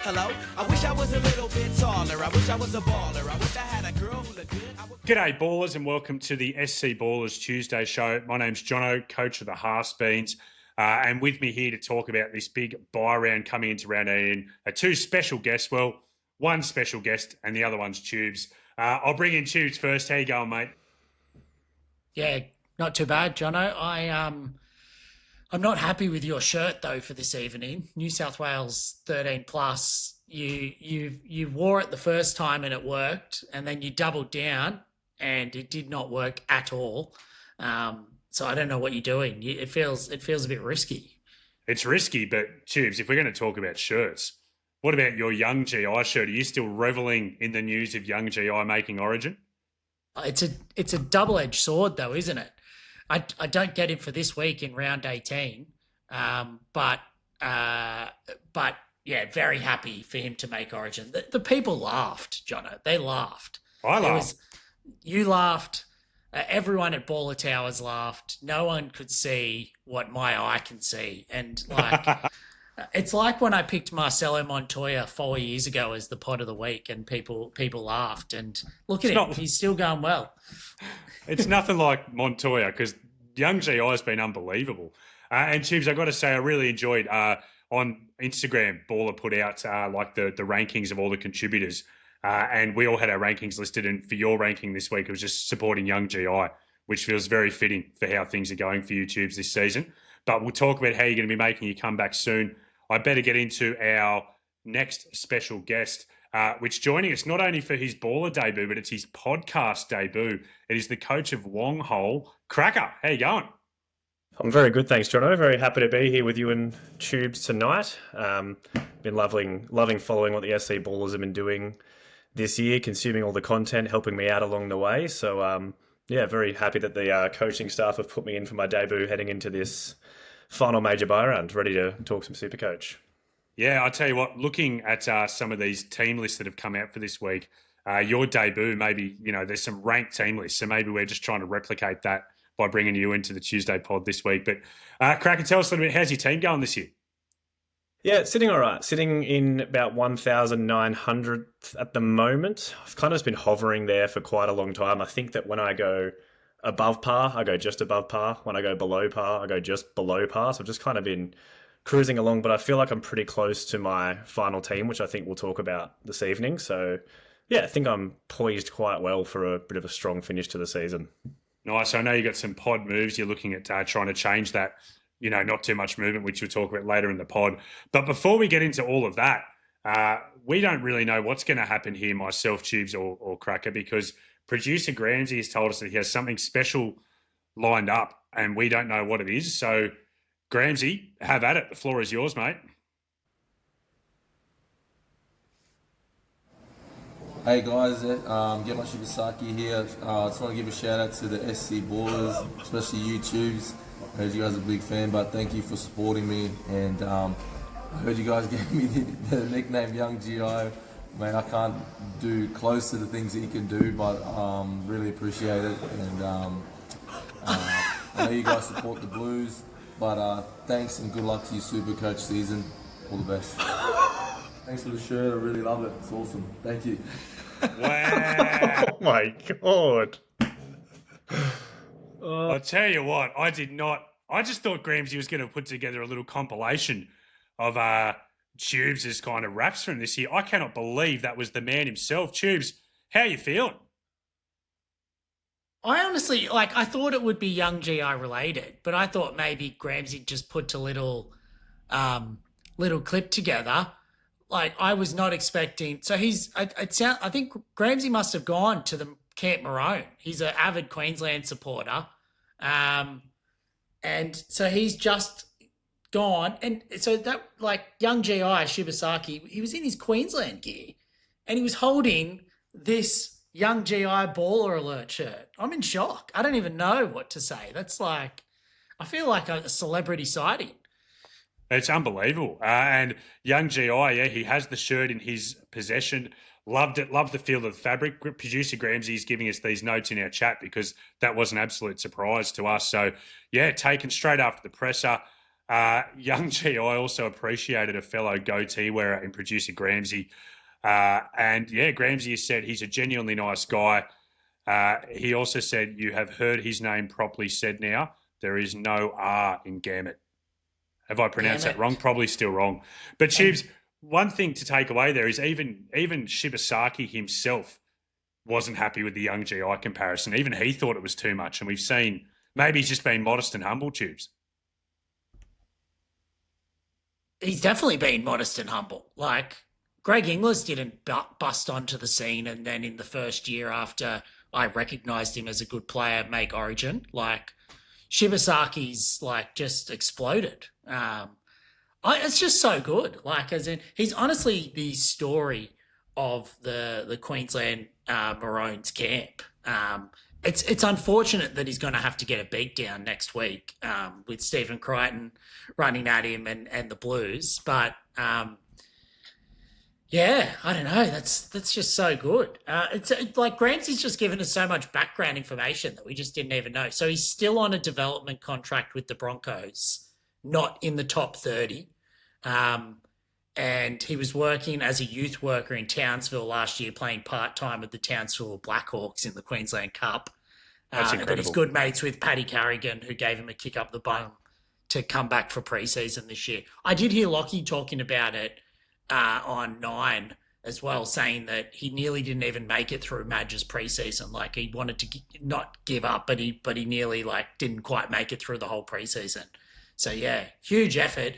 Hello, I wish I was a little bit taller. I wish I was a baller. I wish I had a girl who looked good. G'day, ballers, and welcome to the SC Ballers Tuesday show. My name's Jono, coach of the Harsbeans, and with me here to talk about this big buy round coming into round 18 are two special guests. Well, one special guest and the other one's Tubes. I'll bring in Tubes first. How you going, mate? Yeah, not too bad, Jono. I'm not happy with your shirt though for this evening. New South Wales 13 plus. You wore it the first time and it worked, and then you doubled down and it did not work at all. So I don't know what you're doing. It feels a bit risky. It's risky, but Tubes, if we're going to talk about shirts, what about your Young GI shirt? Are you still reveling in the news of Young GI making Origin? It's a double-edged sword though, isn't it? I don't get him for this week in round 18, but yeah, very happy for him to make Origin. The people laughed, Jono. They laughed. I laughed. You laughed. Everyone at Baller Towers laughed. No one could see what my eye can see, and like it's like when I picked Marcelo Montoya 4 years ago as the pod of the week, and people laughed. And look at him; he's still going well. It's nothing like Montoya because Young GI has been unbelievable. And Tubes, I've got to say, I really enjoyed on Instagram, Baller put out like the rankings of all the contributors. And we all had our rankings listed. And for your ranking this week, it was just supporting Young GI, which feels very fitting for how things are going for you, Tubes, this season. But we'll talk about how you're going to be making your comeback soon. I better get into our next special guest, which joining us not only for his baller debut, but it's his podcast debut. It is the coach of Wonghole, Cracker. How you going? I'm very good, thanks, Jono. Very happy to be here with you and Tubes tonight. Been loving following what the SC Ballers have been doing this year, consuming all the content, helping me out along the way. So, yeah, very happy that the coaching staff have put me in for my debut heading into this final major buy round, ready to talk some SuperCoach. Yeah, I tell you what, looking at some of these team lists that have come out for this week, your debut, maybe, there's some ranked team lists, so maybe we're just trying to replicate that by bringing you into the Tuesday pod this week. But Cracker, tell us a little bit, how's your team going this year? Yeah, sitting all right. Sitting in about 1,900th at the moment. I've kind of just been hovering there for quite a long time. I think that when I go above par, I go just above par. When I go below par, I go just below par. So I've just kind of been cruising along, but I feel like I'm pretty close to my final team, which I think we'll talk about this evening. So, yeah, I think I'm poised quite well for a bit of a strong finish to the season. Nice. I know you got some pod moves. You're looking at trying to change that, not too much movement, which we'll talk about later in the pod. But before we get into all of that, we don't really know what's going to happen here, myself, Tubes, or Cracker, because producer Gramsy has told us that he has something special lined up, and we don't know what it is. So, Gramsy, have at it. The floor is yours, mate. Hey guys, Gehamat Shibasaki here. I just want to give a shout out to the SC Ballers, especially YouTubes. I heard you guys are a big fan, but thank you for supporting me. And I heard you guys gave me the nickname Young GI. Man, I can't do close to the things that you can do, but really appreciate it. And I know you guys support the Blues, but thanks and good luck to your SuperCoach season. All the best. Thanks for the shirt. I really love it. It's awesome. Thank you. Wow. Oh, my God. I'll tell you what, I did not. I just thought Gramsy was going to put together a little compilation of Tubes' kind of raps from this year. I cannot believe that was the man himself. Tubes, how are you feeling? I honestly, I thought it would be Young GI related, but I thought maybe Gramsy just put a little clip together. I was not expecting. So I think Gramsy must have gone to the Camp Maroon. He's an avid Queensland supporter. And so he's just gone. And so that, Young GI Shibasaki, he was in his Queensland gear and he was holding this Young GI Baller Alert shirt. I'm in shock. I don't even know what to say. That's I feel like a celebrity sighting. It's unbelievable. And Young GI, yeah, he has the shirt in his possession. Loved it. Loved the feel of the fabric. Producer Gramsy is giving us these notes in our chat because that was an absolute surprise to us. So, yeah, taken straight after the presser. Young GI also appreciated a fellow goatee wearer in producer Gramsy. And yeah, Gramsy said he's a genuinely nice guy. He also said, you have heard his name properly said now. There is no R in Gamut. Have I pronounced that wrong? Probably still wrong. But Shibs, one thing to take away there is even Shibasaki himself wasn't happy with the young GI comparison. Even he thought it was too much. And we've seen maybe he's just been modest and humble, Tubes. He's definitely been modest and humble. Like, Greg Inglis didn't bust onto the scene and then in the first year after I recognised him as a good player make Origin. Like, Shibasaki's like just exploded. It's just so good. Like, as in, he's honestly the story of the Queensland Maroons camp. It's unfortunate that he's going to have to get a beat down next week with Stephen Crichton running at him and the Blues. But yeah, I don't know. That's just so good. It's like Gramsci's just given us so much background information that we just didn't even know. So he's still on a development contract with the Broncos, not in the top 30. And he was working as a youth worker in Townsville last year, playing part-time with the Townsville Blackhawks in the Queensland Cup. That's incredible. And he's good mates with Paddy Carrigan, who gave him a kick up the bum to come back for pre-season this year. I did hear Lockie talking about it on 9 as well, saying that he nearly didn't even make it through Madge's pre-season. Like, he wanted to not give up, but he nearly like didn't quite make it through the whole pre-season. So yeah, huge effort.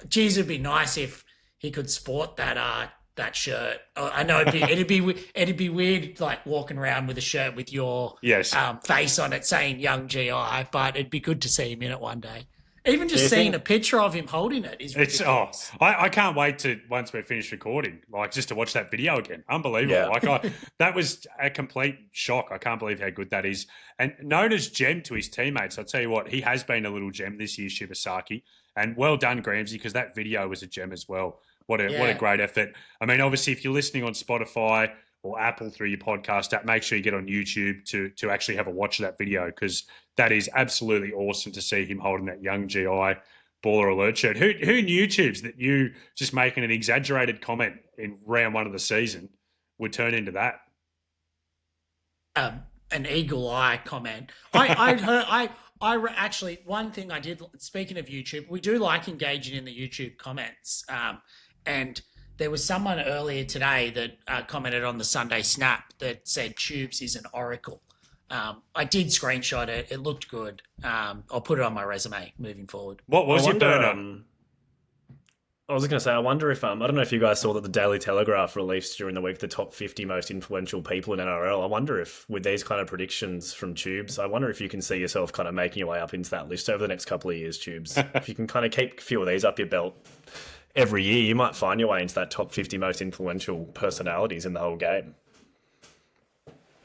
Geez, it'd be nice if he could sport that shirt. I know it'd be weird like walking around with a shirt with your face on it saying Young GI, but it'd be good to see him in it one day. Even just seeing a picture of him holding it is ridiculous. I can't wait to once we're finished recording, like just to watch that video again. Unbelievable! Yeah. That was a complete shock. I can't believe how good that is. And known as gem to his teammates, I'll tell you what, he has been a little gem this year, Shibasaki. And well done, Gramsci, because that video was a gem as well. What a great effort. I mean, obviously, if you're listening on Spotify or Apple through your podcast app, make sure you get on YouTube to actually have a watch of that video, because that is absolutely awesome to see him holding that young GI baller alert shirt. Who knew, Tubes, that you just making an exaggerated comment in round 1 of the season would turn into that? An eagle eye comment. I actually, one thing I did, speaking of YouTube, we do like engaging in the YouTube comments. And there was someone earlier today that commented on the Sunday Snap that said Tubes is an oracle. I did screenshot it. It looked good. I'll put it on my resume moving forward. What was your burner? I was going to say, I wonder if, I don't know if you guys saw that the Daily Telegraph released during the week the top 50 most influential people in NRL. I wonder if, with these kind of predictions from Tubes, I wonder if you can see yourself kind of making your way up into that list over the next couple of years, Tubes. If you can kind of keep a few of these up your belt every year, you might find your way into that top 50 most influential personalities in the whole game.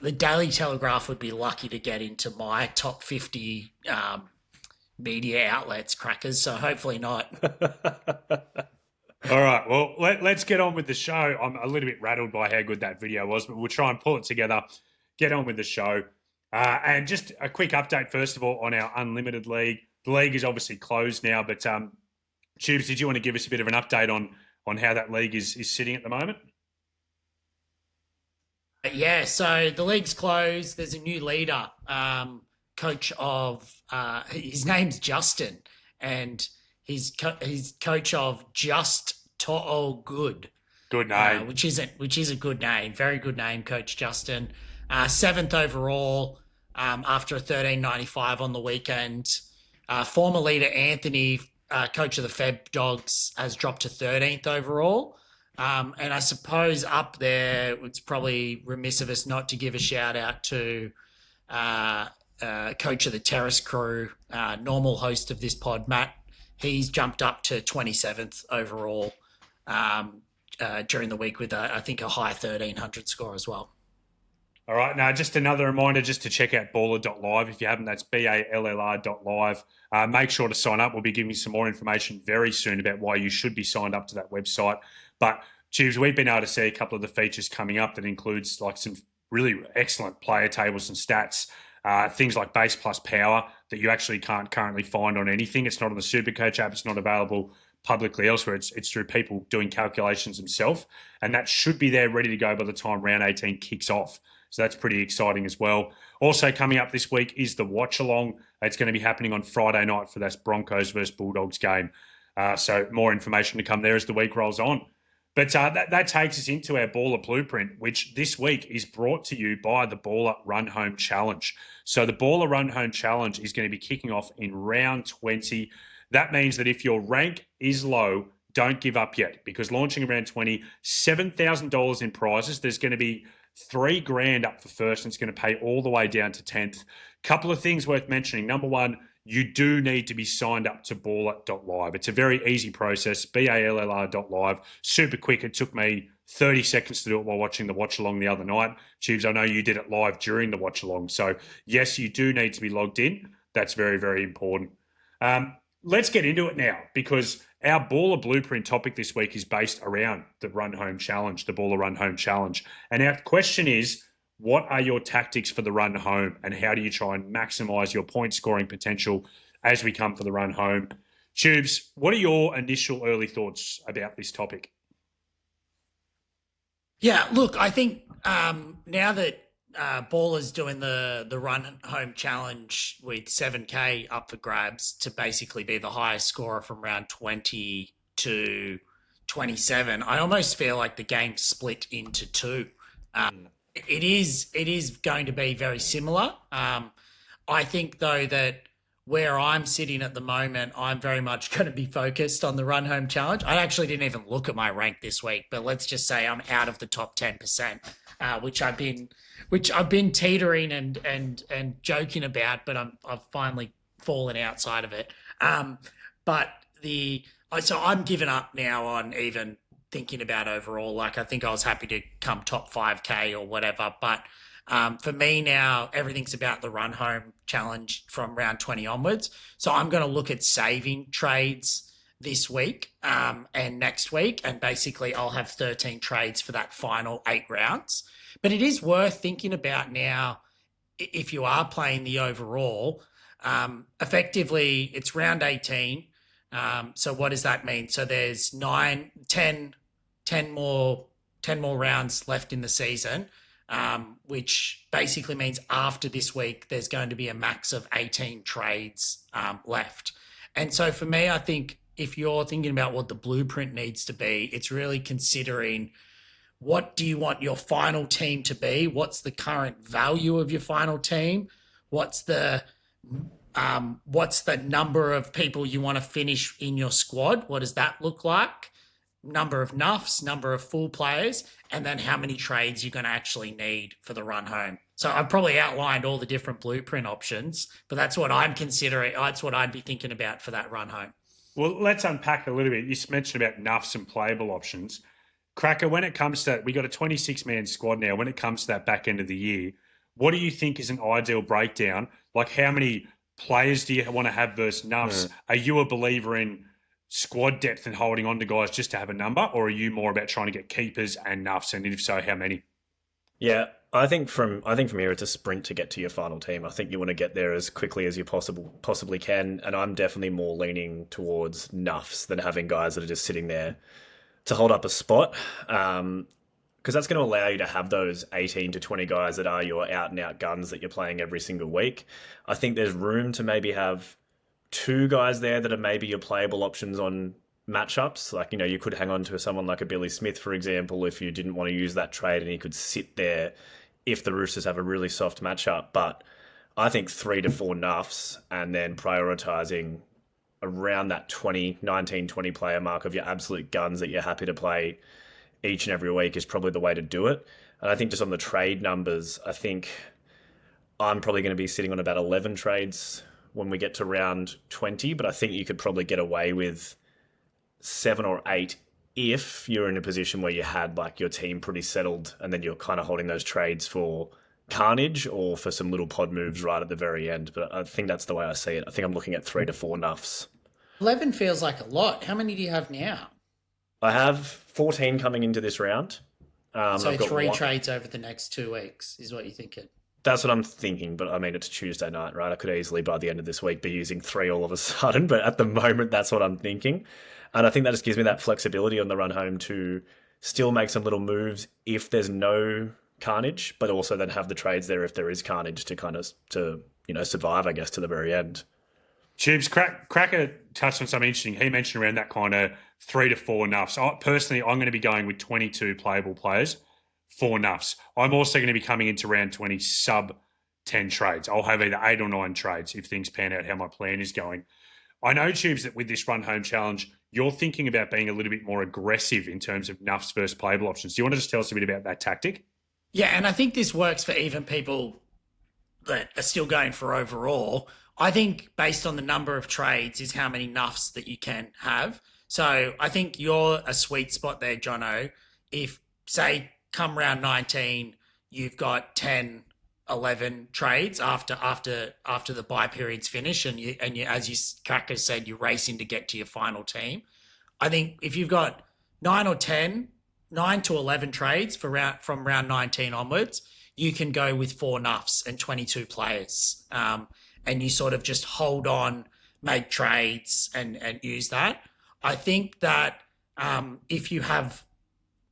The Daily Telegraph would be lucky to get into my top 50 media outlets, crackers, so hopefully not. All right, well, let's get on with the show. I'm a little bit rattled by how good that video was, but we'll try and pull it together, get on with the show. And just a quick update, first of all, on our Unlimited League. The league is obviously closed now, but Tubes, did you want to give us a bit of an update on how that league is sitting at the moment? Yeah, so the league's closed. There's a new leader, coach of his name's Justin, and he's coach of Just To'o Good. Good name. Which is a good name. Very good name, Coach Justin. 7th overall after a 13.95 on the weekend. Former leader Anthony, coach of the Feb Dogs, has dropped to 13th overall. And I suppose up there, it's probably remiss of us not to give a shout out to coach of the Terrace Crew, normal host of this pod, Matt. He's jumped up to 27th overall during the week with, I think, a high 1,300 score as well. All right. Now, just another reminder just to check out ballr.live. If you haven't, that's ballr.live. Make sure to sign up. We'll be giving you some more information very soon about why you should be signed up to that website. But, Tubes, we've been able to see a couple of the features coming up that includes like some really excellent player tables and stats. things like base plus power that you actually can't currently find on anything. It's not on the SuperCoach app. It's not available publicly elsewhere. It's through people doing calculations themselves. And that should be there ready to go by the time round 18 kicks off. So that's pretty exciting as well. Also coming up this week is the watch along. It's going to be happening on Friday night for that Broncos versus Bulldogs game. So more information to come there as the week rolls on. But that takes us into our Baller Blueprint, which this week is brought to you by the Baller Run Home Challenge. So the Baller Run Home Challenge is going to be kicking off in round 20. That means that if your rank is low, don't give up yet, because launching around 20, $7,000 in prizes. There's going to be $3,000 up for first, and it's going to pay all the way down to 10th. Couple of things worth mentioning. Number one, you do need to be signed up to ballr.live. It's a very easy process, ballr.live, super quick. It took me 30 seconds to do it while watching the watch along the other night. Tubes, I know you did it live during the watch along. So yes, you do need to be logged in. That's very, very important. Let's get into it now, because our Baller Blueprint topic this week is based around the Run Home Challenge, the Baller Run Home Challenge. And our question is, what are your tactics for the run home, and how do you try and maximise your point scoring potential as we come for the run home? Tubes, what are your initial early thoughts about this topic? Yeah, look, I think now that Baller's doing the Run Home Challenge with 7K up for grabs to basically be the highest scorer from round 20 to 27, I almost feel like the game's split into two. It is going to be very similar. I think, though, that where I'm sitting at the moment, I'm very much going to be focused on the Run Home Challenge. I actually didn't even look at my rank this week, but let's just say I'm out of the top 10%, which I've been teetering and joking about, but I've finally fallen outside of it. So I'm giving up now on even thinking about overall. Like, I think I was happy to come top 5K or whatever, but for me now, everything's about the Run Home Challenge from round 20 onwards. So I'm going to look at saving trades this week and next week, and basically I'll have 13 trades for that final 8 rounds. But it is worth thinking about now, if you are playing the overall, effectively it's round 18. So what does that mean? So there's 10 more rounds left in the season, which basically means after this week, there's going to be a max of 18 trades left. And so for me, I think if you're thinking about what the blueprint needs to be, it's really considering, what do you want your final team to be? What's the current value of your final team? What's the number of people you want to finish in your squad? What does that look like? Number of nuffs, number of full players, and then how many trades you're going to actually need for the run home. So I've probably outlined all the different blueprint options, but that's what I'm considering. That's what I'd be thinking about for that run home. Well, let's unpack a little bit. You mentioned about nuffs and playable options. Cracker, when it comes to, we got a 26-man squad now, when it comes to that back end of the year, what do you think is an ideal breakdown? Like, how many players do you want to have versus nuffs? Yeah. Are you a believer in squad depth and holding on to guys just to have a number, or are you more about trying to get keepers and nuffs, and if so, how many? Yeah, I think from here it's a sprint to get to your final team. I think you want to get there as quickly as you possibly can, and I'm definitely more leaning towards nuffs than having guys that are just sitting there to hold up a spot, because that's going to allow you to have those 18 to 20 guys that are your out-and-out guns that you're playing every single week. I think there's room to maybe have 2 guys there that are maybe your playable options on matchups. Like, you know, you could hang on to someone like a Billy Smith, for example, if you didn't want to use that trade, and he could sit there if the Roosters have a really soft matchup. But I think 3 to 4 nuffs, and then prioritising around that 19, 20 player mark of your absolute guns that you're happy to play each and every week is probably the way to do it. And I think just on the trade numbers, I think I'm probably going to be sitting on about 11 trades when we get to round 20, but I think you could probably get away with 7 or 8 if you're in a position where you had like your team pretty settled, and then you're kind of holding those trades for carnage or for some little pod moves right at the very end. But I think that's the way I see it. I think I'm looking at 3 to 4 nuffs. 11 feels like a lot. How many do you have now? I have 14 coming into this round. So I've got 3 trades over the next 2 weeks is what you're thinking? That's what I'm thinking, but I mean, it's Tuesday night, right? I could easily, by the end of this week, be using 3 all of a sudden, but at the moment, that's what I'm thinking. And I think that just gives me that flexibility on the run home to still make some little moves if there's no carnage, but also then have the trades there if there is carnage to kind of, survive, I guess, to the very end. Tubes, Cracker touched on something interesting. He mentioned around that kind of 3 to 4 nuffs. Personally, I'm going to be going with 22 playable players, 4 nuffs. I'm also going to be coming into round 20 sub 10 trades. I'll have either 8 or 9 trades if things pan out how my plan is going. I know, Tubes, that with this run home challenge, you're thinking about being a little bit more aggressive in terms of nuffs versus playable options. Do you want to just tell us a bit about that tactic? Yeah, and I think this works for even people that are still going for overall. I think based on the number of trades is how many nuffs that you can have. So I think you're a sweet spot there, Jono. If, say, come round 19, you've got 10, 11 trades after the bye period's finish, and you as you Cracker said, you're racing to get to your final team. I think if you've got 9 to 11 trades from round 19 onwards, you can go with 4 nuffs and 22 players, and you sort of just hold on, make trades, and use that. I think that if you have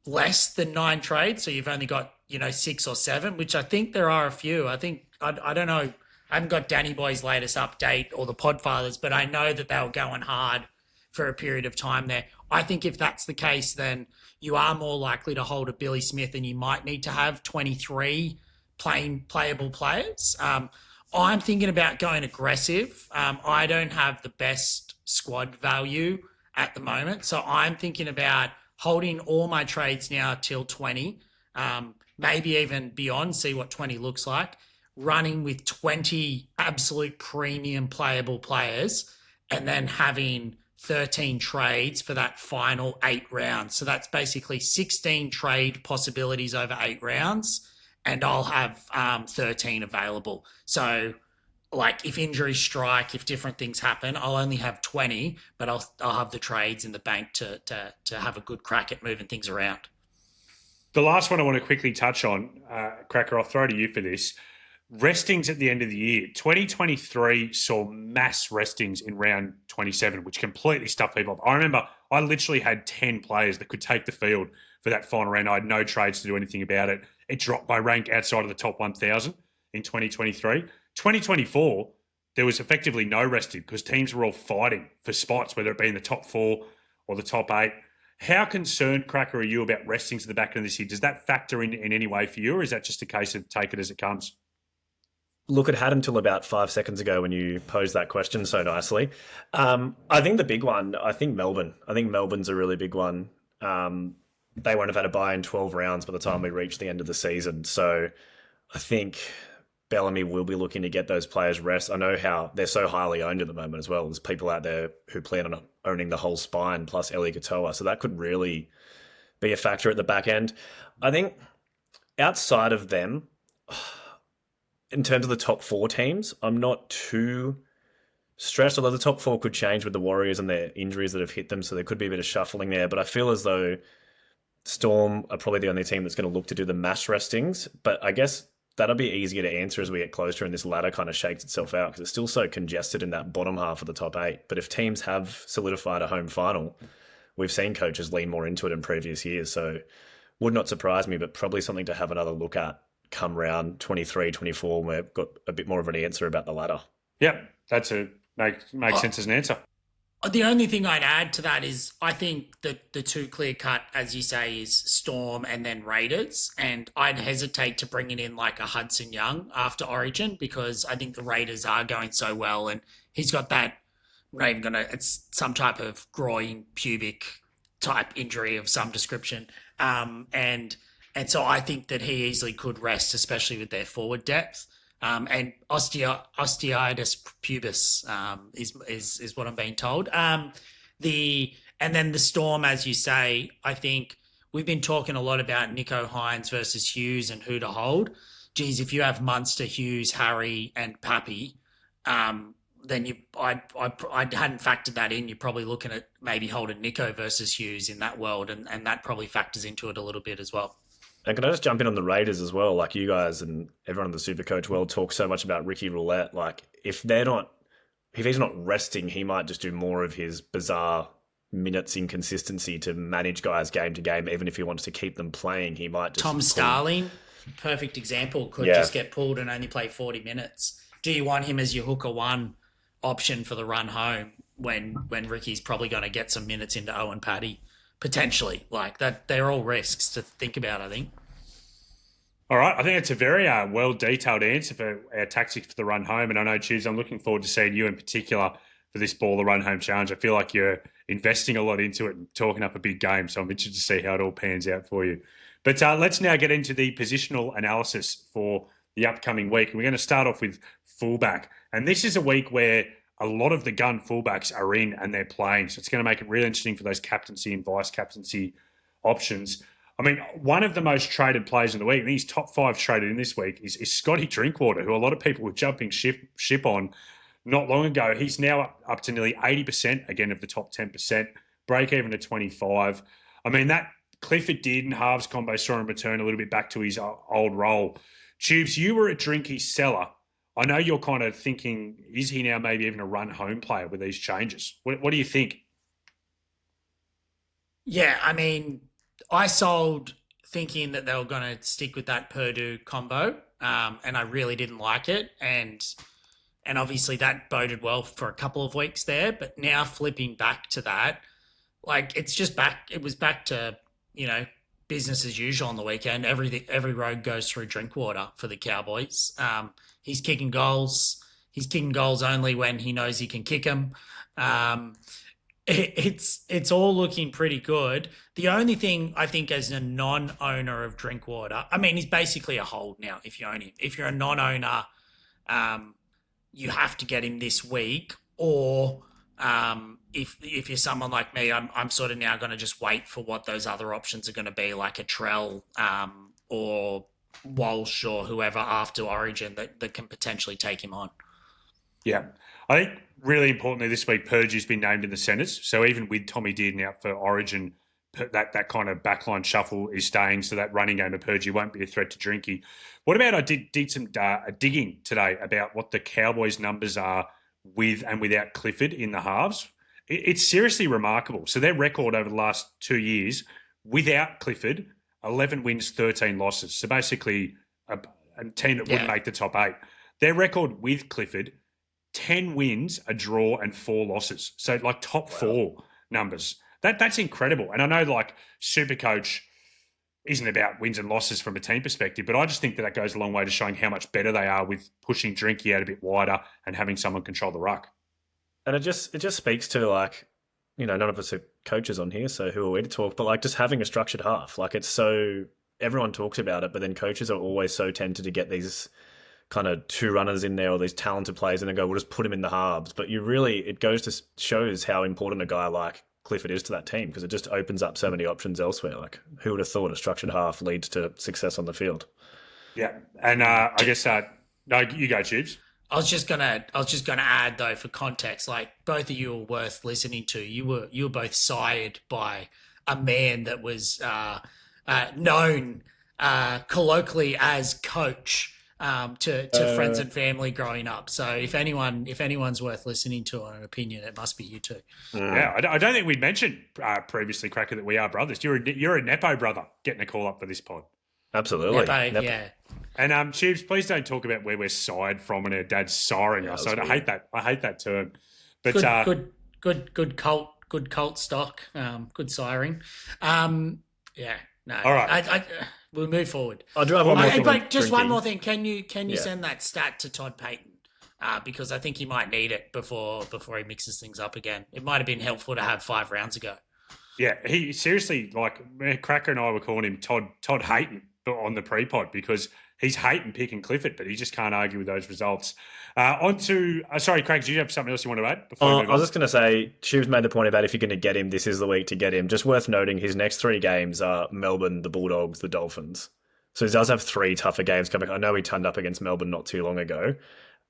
less than 9 trades, so you've only got 6 or 7, which I think there are a few. I think I don't know. I haven't got Danny Boy's latest update or the Podfathers, but I know that they were going hard for a period of time there. I think if that's the case, then you are more likely to hold a Billy Smith, and you might need to have 23 playable players. I'm thinking about going aggressive. I don't have the best squad value at the moment, so I'm thinking about holding all my trades now till 20, maybe even beyond, see what 20 looks like, running with 20 absolute premium playable players, and then having 13 trades for that final 8 rounds. So that's basically 16 trade possibilities over 8 rounds, and I'll have 13 available. So like if injuries strike, if different things happen, I'll only have 20, but I'll have the trades in the bank to have a good crack at moving things around. The last one I want to quickly touch on, Cracker, I'll throw to you for this. Restings at the end of the year. 2023 saw mass restings in round 27, which completely stuffed people up. I remember I literally had 10 players that could take the field for that final round. I had no trades to do anything about it. It dropped my rank outside of the top 1,000 in 2023. 2024, there was effectively no resting because teams were all fighting for spots, whether it be in the top 4 or the top 8. How concerned, Cracker, are you about restings at the back end of this year? Does that factor in any way for you, or is that just a case of take it as it comes? Look, it had until about 5 seconds ago when you posed that question so nicely. I think the big one, I think Melbourne's a really big one. They won't have had a bye in 12 rounds by the time we reach the end of the season. So I think Bellamy will be looking to get those players rest. I know how they're so highly owned at the moment as well. There's people out there who plan on owning the whole spine plus Katoa. So that could really be a factor at the back end. I think outside of them, in terms of the top 4 teams, I'm not too stressed, although the top 4 could change with the Warriors and their injuries that have hit them. So there could be a bit of shuffling there. But I feel as though Storm are probably the only team that's going to look to do the mass restings. But I guess that'll be easier to answer as we get closer and this ladder kind of shakes itself out because it's still so congested in that bottom half of the top 8. But if teams have solidified a home final, we've seen coaches lean more into it in previous years. So would not surprise me, but probably something to have another look at come round 23, 24, when we've got a bit more of an answer about the ladder. Yep, that's makes sense as an answer. The only thing I'd add to that is I think that the 2 clear cut, as you say, is Storm and then Raiders. And I'd hesitate to bring it in like a Hudson Young after Origin because I think the Raiders are going so well. And he's got that, I'm not even going to, it's some type of groin, pubic type injury of some description. And so I think that he easily could rest, especially with their forward depth. And osteitis pubis is what I'm being told. And then the Storm, as you say, I think we've been talking a lot about Nico Hynes versus Hughes and who to hold. Geez, if you have Munster, Hughes, Harry, and Pappy, then I hadn't factored that in. You're probably looking at maybe holding Nico versus Hughes in that world, and that probably factors into it a little bit as well. And can I just jump in on the Raiders as well? Like, you guys and everyone in the Supercoach world talk so much about Ricky Roulette. Like, if he's not resting, he might just do more of his bizarre minutes inconsistency to manage guys game to game. Even if he wants to keep them playing, he might just Tom Starling, perfect example, could just get pulled and only play 40 minutes. Do you want him as your hooker one option for the run home when Ricky's probably going to get some minutes into Owen Paddy? Potentially. Like, that, they're all risks to think about, I think. All right, I think it's a very well-detailed answer for our tactics for the run home. And I know, Hughes, I'm looking forward to seeing you in particular for this Baller Run Home Challenge. I feel like you're investing a lot into it and talking up a big game, so I'm interested to see how it all pans out for you. But let's now get into the positional analysis for the upcoming week. We're going to start off with fullback. And this is a week where a lot of the gun fullbacks are in and they're playing. So it's going to make it really interesting for those captaincy and vice-captaincy options. I mean, one of the most traded players in the week, and he's top 5 traded in this week, is Scotty Drinkwater, who a lot of people were jumping ship on not long ago. He's now up to nearly 80% again of the top 10%, break even to 25. I mean, that Clifford did and halves combo saw him return a little bit back to his old role. Tubes, you were a Drinky seller. I know you're kind of thinking, is he now maybe even a run home player with these changes? What do you think? Yeah, I mean, I sold thinking that they were going to stick with that Purdue combo, and I really didn't like it. And obviously that boded well for a couple of weeks there. But now flipping back to that, like, it's just back. It was back to, business as usual on the weekend. Every road goes through Drinkwater for the Cowboys. He's kicking goals. He's kicking goals only when he knows he can kick them. It's all looking pretty good. The only thing I think, as a non-owner of Drinkwater, I mean, he's basically a hold now if you own him. If you're a non-owner, you have to get him this week, or if you're someone like me, I'm sort of now going to just wait for what those other options are going to be, like a Trell or Walsh or whoever after Origin that can potentially take him on. Yeah. I think really importantly this week, Purdue's been named in the centres. So even with Tommy Dearden out for Origin, that kind of backline shuffle is staying, so that running game of Purdue won't be a threat to Drinky. What about, I did some digging today about what the Cowboys' numbers are with and without Clifford in the halves. It's seriously remarkable. So their record over the last 2 years, without Clifford, 11 wins, 13 losses. So basically a team that wouldn't make the top 8. Their record with Clifford, 10 wins, a draw, and 4 losses. So like top 4 numbers. That's incredible. And I know like Supercoach isn't about wins and losses from a team perspective, but I just think that goes a long way to showing how much better they are with pushing Drinky out a bit wider and having someone control the ruck. And it just speaks to, like, none of us are coaches on here, so who are we to talk? But like, just having a structured half, like, it's so, everyone talks about it, but then coaches are always so tempted to get these kind of 2 runners in there or these talented players and then go, we'll just put them in the halves. But it goes to shows how important a guy like Clifford is to that team, because it just opens up so many options elsewhere. Like, who would have thought a structured half leads to success on the field? Yeah. And I guess, no, you go, Tubes. I was just gonna add, though, for context, like, both of you are worth listening to. You were both sired by a man that was known colloquially as Coach to friends and family growing up. So if anyone's worth listening to on an opinion, it must be you two. Yeah, I don't think we'd mentioned previously, Cracker, that we are brothers. You're a Nepo brother getting a call up for this pod. Absolutely. Nepo. Yeah. And Tubes, please don't talk about where we're sired from and our dad's siring us. I hate that. I hate that term. But good cult stock. Good siring. Yeah. No. All right. We'll move forward. I do have one more thing. But just one more thing. Can you send that stat to Todd Payton? Because I think he might need it before he mixes things up again. It might have been helpful to have 5 rounds ago. Yeah, he seriously, like, Cracker and I were calling him Todd Hayton on the pre-pod, because he's hating picking Clifford, but he just can't argue with those results. Sorry, Craig, do you have something else you want to add before we move on? I was just going to say, Tubes made the point about if you're going to get him, this is the week to get him. Just worth noting, his next 3 games are Melbourne, the Bulldogs, the Dolphins. So he does have 3 tougher games coming. I know he turned up against Melbourne not too long ago,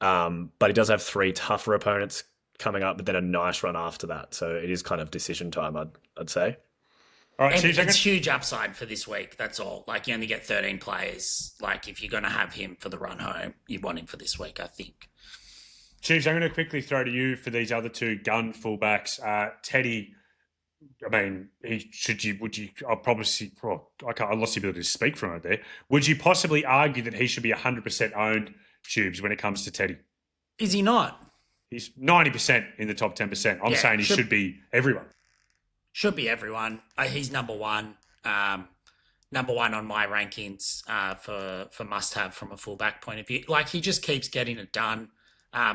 but he does have 3 tougher opponents coming up, but then a nice run after that. So it is kind of decision time, I'd say. All right, And Chiefs, it's huge upside for this week. That's all. Like, you only get 13 players. Like, if you're going to have him for the run home, you want him for this week, I think. Chiefs, I'm going to quickly throw to you for these other two gun fullbacks. Teddy, I mean, I'll probably see, I lost the ability to speak from it there. Would you possibly argue that he should be 100% owned, Tubes, when it comes to Teddy? Is he not? He's 90% in the top 10%. I'm saying he should be everyone. Should be everyone. He's number one. Number one on my rankings for must-have from a fullback point of view. Like, he just keeps getting it done.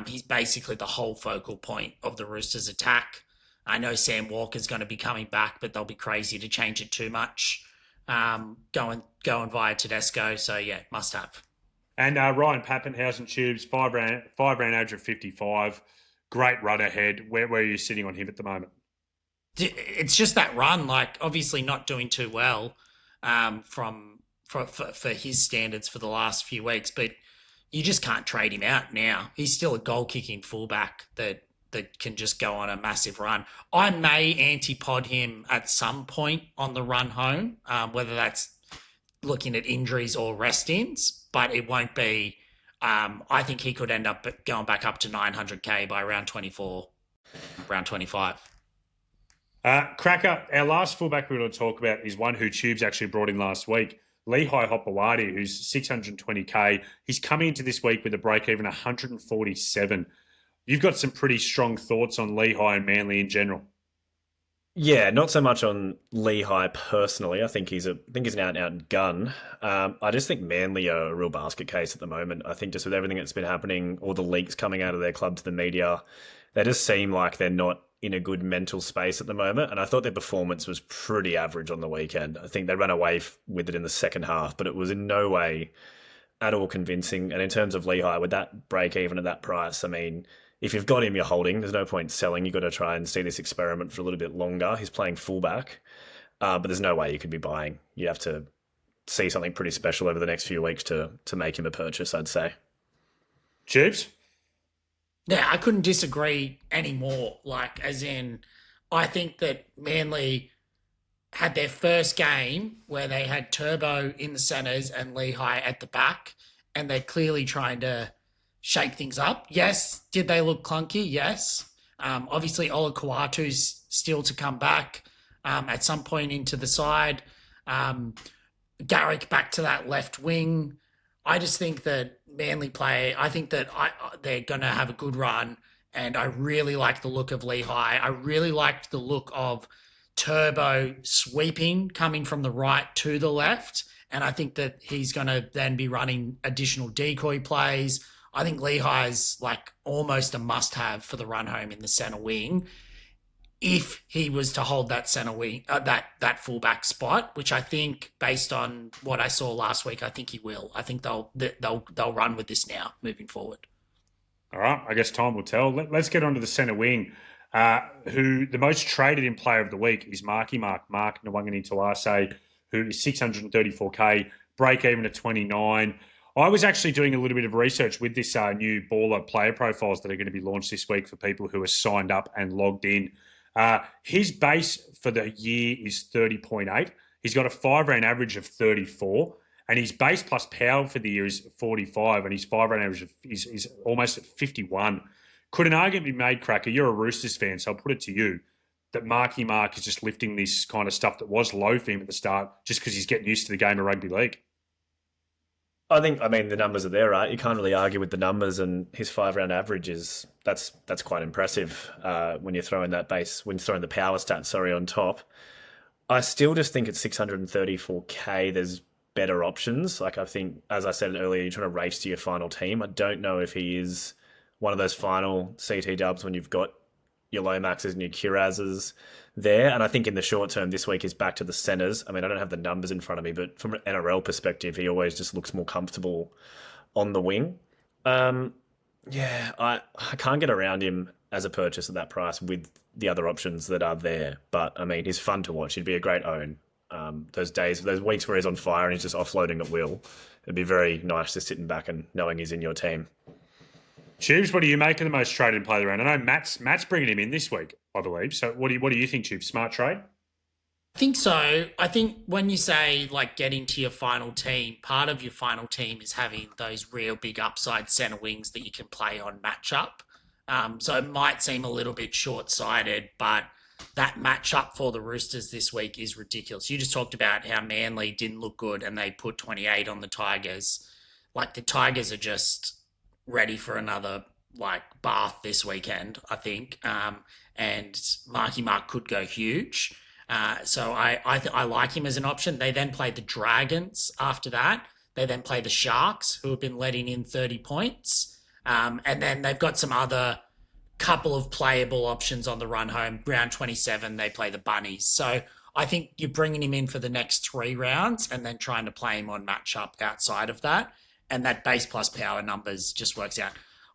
He's basically the whole focal point of the Roosters' attack. I know Sam Walker's going to be coming back, but they'll be crazy to change it too much. Going via Tedesco. So, yeah, must-have. And Ryan Pappenhausen, Tubes, five round average of 55. Great run ahead. Where are you sitting on him at the moment? It's just that run, like, obviously not doing too well for his standards for the last few weeks, but you just can't trade him out now. He's still a goal-kicking fullback that can just go on a massive run. I may anti-pod him at some point on the run home, whether that's looking at injuries or rest-ins, but it won't be. I think he could end up going back up to 900K by round 24, round 25. Cracker, our last fullback we're going to talk about is one who Tubes actually brought in last week, Lehi Hopoate, who's 620K. He's coming into this week with a break-even 147. You've got some pretty strong thoughts on Lehi and Manly in general. Yeah, not so much on Lehi personally. I think he's an out-and-out gun. I just think Manly are a real basket case at the moment. I think just with everything that's been happening, all the leaks coming out of their club to the media, they just seem like they're not in a good mental space at the moment. And I thought their performance was pretty average on the weekend. I think they ran away with it in the second half, but it was in no way at all convincing. And in terms of Lehi, with that break even at that price, I mean, if you've got him, you're holding. There's no point selling. You've got to try and see this experiment for a little bit longer. He's playing fullback, but there's no way you could be buying. You have to see something pretty special over the next few weeks to make him a purchase, I'd say. Tubes? Yeah, I couldn't disagree anymore. Like, as in, I think that Manly had their first game where they had Turbo in the centres and Lehi at the back, and they're clearly trying to shake things up. Yes. Did they look clunky? Yes. Obviously, Olakuatu's still to come back at some point into the side. Garrick back to that left wing. I just think that Manly I think that they're going to have a good run, and I really like the look of Lehi. I really liked the look of Turbo sweeping, coming from the right to the left, and I think that he's going to then be running additional decoy plays. I think Lehi is like almost a must-have for the run home in the centre wing. If he was to hold that centre wing, that fullback spot, which I think, based on what I saw last week, I think he will. I think they'll run with this now, moving forward. All right, I guess time will tell. Let's get on to the centre wing, who the most traded in player of the week is Mark Nawaqanitawase, who is 634K, break even at 29. I was actually doing a little bit of research with this new baller player profiles that are going to be launched this week for people who are signed up and logged in. His base for the year is 30.8. He's got a 5-round average of 34, and his base plus power for the year is 45, and his 5-round average is almost at 51. Could an argument be made, Cracker? You're a Roosters fan, so I'll put it to you, that Mark is just lifting this kind of stuff that was low for him at the start just because he's getting used to the game of rugby league? I mean, the numbers are there, right? You can't really argue with the numbers, and his 5-round average that's quite impressive when you're throwing that the power stats, on top. I still just think at 634K, there's better options. Like, I think, as I said earlier, you're trying to race to your final team. I don't know if he is one of those final CT dubs when you've got your Lomaxes and your Kirazes there. And I think in the short term, this week is back to the centres. I mean, I don't have the numbers in front of me, but from an NRL perspective, he always just looks more comfortable on the wing. I can't get around him as a purchase at that price with the other options that are there. But, I mean, he's fun to watch. He'd be a great own. Those weeks where he's on fire and he's just offloading at will, it'd be very nice just sitting back and knowing he's in your team. Tubes, what do you make of the most traded player around? I know Matt's bringing him in this week, I believe. So what do you think, Tubes? Smart trade? I think so. I think when you say like getting to your final team, part of your final team is having those real big upside centre wings that you can play on matchup. So it might seem a little bit short-sighted, but that matchup for the Roosters this week is ridiculous. You just talked about how Manly didn't look good and they put 28 on the Tigers. Like the Tigers are just ready for another like bath this weekend, I think. And Marky Mark could go huge. So I like him as an option. They then play the Dragons after that. They then play the Sharks, who have been letting in 30 points. And then they've got some other couple of playable options on the run home. Round 27, they play the Bunnies. So I think you're bringing him in for the next 3 rounds and then trying to play him on matchup outside of that. And that base plus power numbers just works out.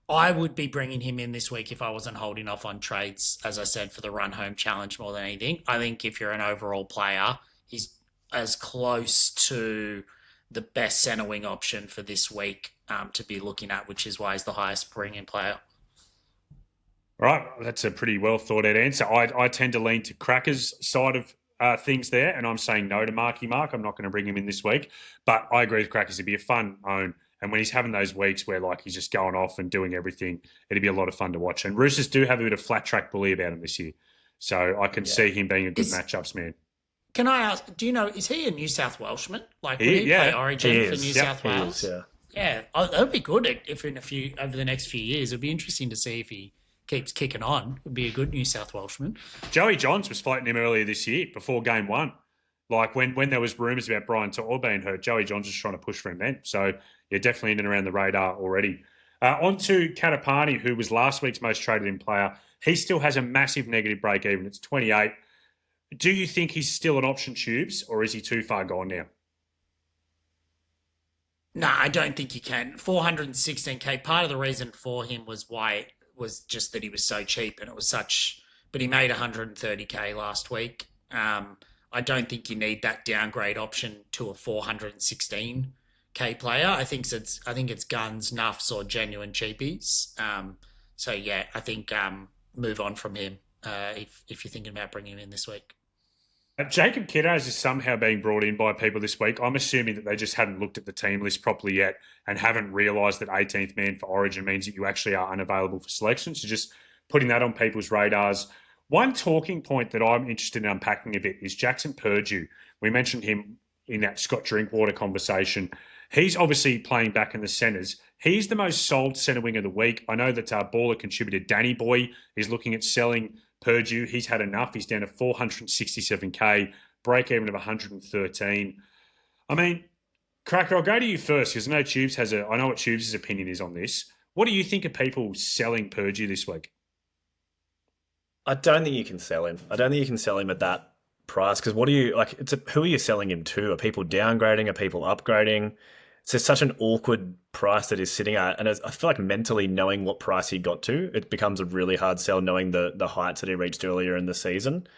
I would be bringing him in this week if I wasn't holding off on trades, as I said, for the run home challenge more than anything. I think if you're an overall player, he's as close to the best centre wing option for this week to be looking at, which is why he's the highest bring-in player. All right, that's a pretty well thought out answer. I tend to lean to Cracker's side of things there, and I'm saying no to Marky Mark. I'm not going to bring him in this week, but I agree with Crackers. It'd be a fun own. And when he's having those weeks where like he's just going off and doing everything, it'd be a lot of fun to watch. And Roosters do have a bit of flat track bully about him this year. So I can see him being a good matchups man. Can I ask, do you know, is he a New South Welshman? Like, would he play Origin for New South Wales? Yeah, that would be good if in over the next few years. It'd be interesting to see if he keeps kicking on. It'd be a good New South Welshman. Joey Johns was floating him earlier this year before game 1. Like when there was rumours about Brian To'o being hurt, Joey Johns was trying to push for him then. So you're definitely in and around the radar already. On to Karapani, who was last week's most traded in player. He still has a massive negative break even. It's 28. Do you think he's still an option, Tubes, or is he too far gone now? No, I don't think you can. 416k. Part of the reason for him was just that he was so cheap and it was such. But he made 130k last week. I don't think you need that downgrade option to a 416k player. I think it's guns, nuffs, or genuine cheapies. So yeah, I think move on from him if you're thinking about bringing him in this week. Jacob Kiddos is somehow being brought in by people this week. I'm assuming that they just hadn't looked at the team list properly yet and haven't realised that 18th man for Origin means that you actually are unavailable for selection. So just putting that on people's radars. One talking point that I'm interested in unpacking a bit is Jaxon Purdue. We mentioned him in that Scott Drinkwater conversation. He's obviously playing back in the centres. He's the most sold centre wing of the week. I know that Baller contributor Danny Boy is looking at selling Purdue. He's had enough. He's down to 467k, break even of 113. I mean, Cracker, I'll go to you first because I know I know what Tubes' opinion is on this. What do you think of people selling Purdue this week? I don't think you can sell him. I don't think you can sell him at that price because what do you like? Who are you selling him to? Are people downgrading? Are people upgrading? It's just such an awkward price that he's sitting at, and I feel like mentally knowing what price he got to, it becomes a really hard sell knowing the heights that he reached earlier in the season.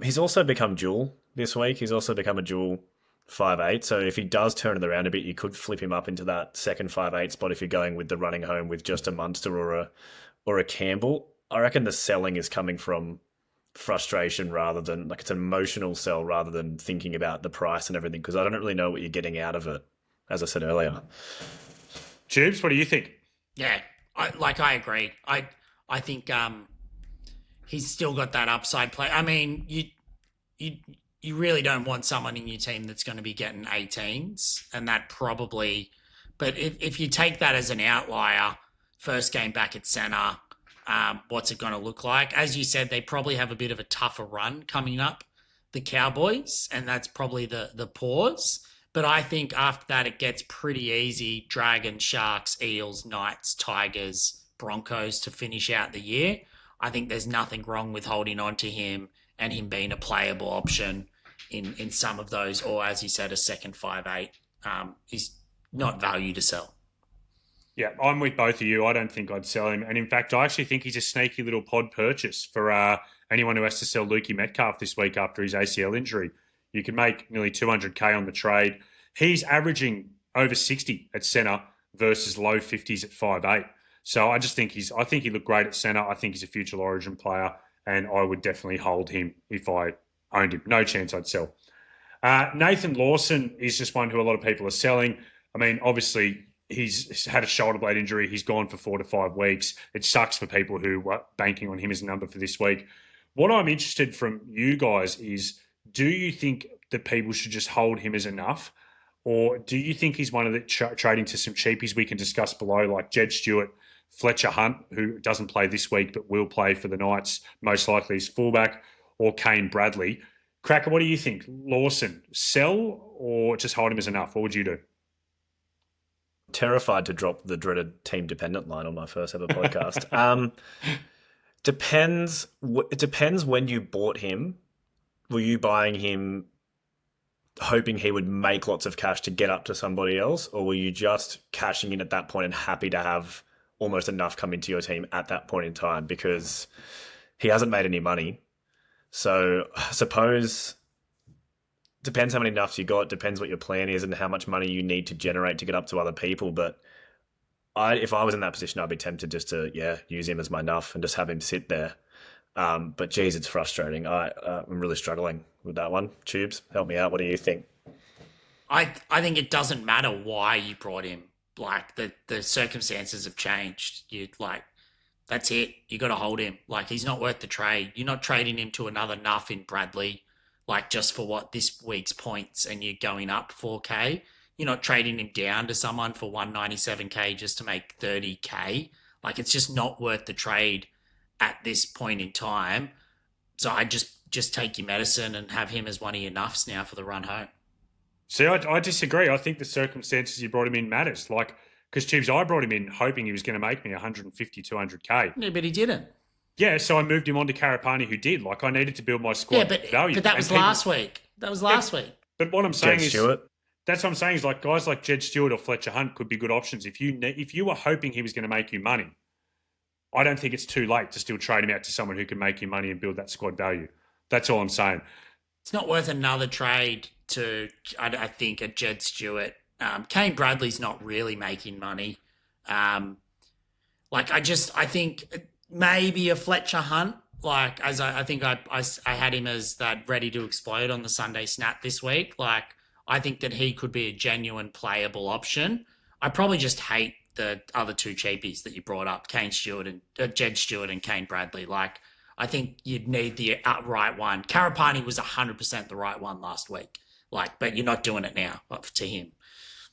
He's also become dual this week. He's also become a dual 5'8". So if he does turn it around a bit, you could flip him up into that second 5'8" spot if you're going with the running home with just a Munster or a Campbell. I reckon the selling is coming from frustration rather than like it's an emotional sell rather than thinking about the price and everything because I don't really know what you're getting out of it, as I said earlier. Tubes, what do you think? Yeah, I agree. I think he's still got that upside play. I mean, you really don't want someone in your team that's going to be getting 18s, and that probably. But if you take that as an outlier, first game back at centre. What's it going to look like? As you said, they probably have a bit of a tougher run coming up, the Cowboys, and that's probably the pause. But I think after that, it gets pretty easy. Dragons, Sharks, Eels, Knights, Tigers, Broncos to finish out the year. I think there's nothing wrong with holding on to him and him being a playable option in some of those, or as you said, a second 5'8". He's not value to sell. Yeah, I'm with both of you. I don't think I'd sell him. And in fact, I actually think he's a sneaky little pod purchase for anyone who has to sell Lukey Metcalf this week after his ACL injury. You can make nearly 200k on the trade. He's averaging over 60 at centre versus low 50s at 5'8". So I think he looked great at centre. I think he's a future Origin player, and I would definitely hold him if I owned him. No chance I'd sell. Nathan Lawson is just one who a lot of people are selling. I mean, obviously, he's had a shoulder blade injury. He's gone for 4 to 5 weeks. It sucks for people who are banking on him as a number for this week. What I'm interested from you guys is, do you think that people should just hold him as enough? Or do you think he's one of the trading to some cheapies we can discuss below, like Jed Stuart, Fletcher Hunt, who doesn't play this week but will play for the Knights, most likely as fullback, or Kane Bradley? Cracker, what do you think? Lawson, sell or just hold him as enough? What would you do? Terrified to drop the dreaded team dependent line on my first ever podcast. Depends. It depends when you bought him. Were you buying him hoping he would make lots of cash to get up to somebody else, or were you just cashing in at that point and happy to have almost enough come into your team at that point in time? Because he hasn't made any money. So I suppose depends how many nuffs you got, depends what your plan is and how much money you need to generate to get up to other people. But if I was in that position, I'd be tempted just to, use him as my nuff and just have him sit there. But geez, it's frustrating. I'm really struggling with that one. Tubes, help me out. What do you think? I think it doesn't matter why you brought him. Like, the circumstances have changed. That's it. You got to hold him. Like, he's not worth the trade. You're not trading him to another nuff in Bradley, like, just for this week's points, and you're going up 4K. You're not trading him down to someone for 197K just to make 30K. Like, it's just not worth the trade at this point in time. So I just take your medicine and have him as one of your nuffs now for the run home. See, I disagree. I think the circumstances you brought him in matters. Like, because Tubes, I brought him in hoping he was going to make me 150, 200K. Yeah, but he didn't. Yeah, so I moved him on to Karapani, who did. Like, I needed to build my squad value. But that was last week. That was last week. But what I'm saying Jed is, Stuart. That's what I'm saying is, like, guys like Jed Stuart or Fletcher Hunt could be good options. If you were hoping he was going to make you money, I don't think it's too late to still trade him out to someone who can make you money and build that squad value. That's all I'm saying. It's not worth another trade to, I think, a Jed Stuart. Kane Bradley's not really making money. I think maybe a Fletcher Hunt. Like, as I think I had him as that ready to explode on the Sunday snap this week. Like, I think that he could be a genuine playable option. I probably just hate the other two cheapies that you brought up, Jed Stuart and Kane Bradley. Like, I think you'd need the right one. Karapani was 100% the right one last week. Like, but you're not doing it now to him.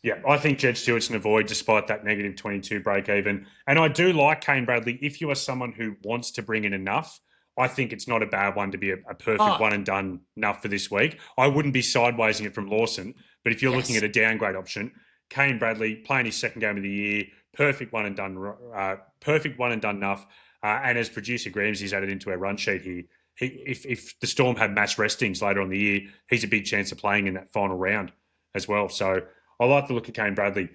Yeah, I think Jed Stewart's an avoid despite that negative 22 break even. And I do like Kane Bradley. If you are someone who wants to bring in enough, I think it's not a bad one to be a perfect one and done enough for this week. I wouldn't be sidewaysing it from Lawson, but if you're looking at a downgrade option, Kane Bradley playing his second game of the year, perfect one and done enough. And as producer Gramsci's added into our run sheet here, if the Storm have mass restings later on the year, he's a big chance of playing in that final round as well. So I like the look of Kane Bradley.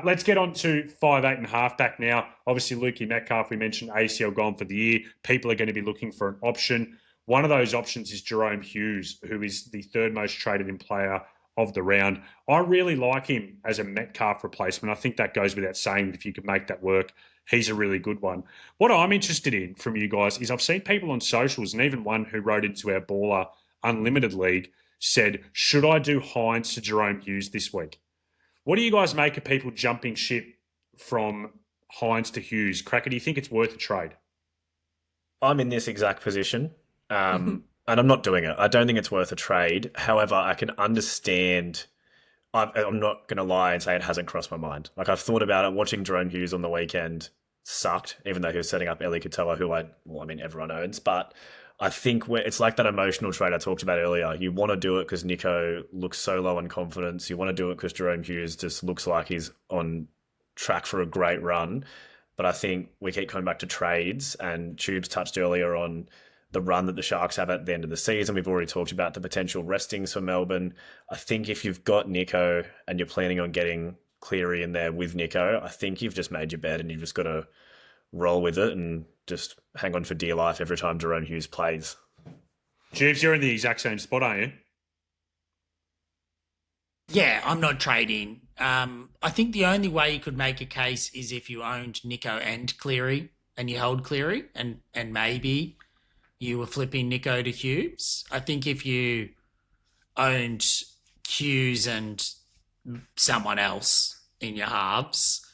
Let's get on to 5'8" and halfback now. Obviously, Lukey Metcalf, we mentioned ACL gone for the year. People are going to be looking for an option. One of those options is Jerome Hughes, who is the third most traded in player of the round. I really like him as a Metcalf replacement. I think that goes without saying. If you could make that work, he's a really good one. What I'm interested in from you guys is I've seen people on socials, and even one who wrote into our Baller Unlimited League said, should I do Hynes to Jerome Hughes this week? What do you guys make of people jumping ship from Hynes to Hughes? Cracker, do you think it's worth a trade? I'm in this exact position, and I'm not doing it. I don't think it's worth a trade. However, I can understand. I'm not going to lie and say it hasn't crossed my mind. Like, I've thought about it. Watching Jerome Hughes on the weekend sucked, even though he was setting up Eli Katoa, who everyone owns. But I think it's like that emotional trade I talked about earlier. You want to do it because Nico looks so low on confidence. You want to do it because Jerome Hughes just looks like he's on track for a great run. But I think we keep coming back to trades, and Tubes touched earlier on the run that the Sharks have at the end of the season. We've already talked about the potential restings for Melbourne. I think if you've got Nico and you're planning on getting Cleary in there with Nico, I think you've just made your bed and you've just got to roll with it and just hang on for dear life every time Jerome Hughes plays. Jeeves, you're in the exact same spot, aren't you? Yeah, I'm not trading. I think the only way you could make a case is if you owned Nico and Cleary and you held Cleary and maybe you were flipping Nico to Hughes. I think if you owned Hughes and someone else in your halves,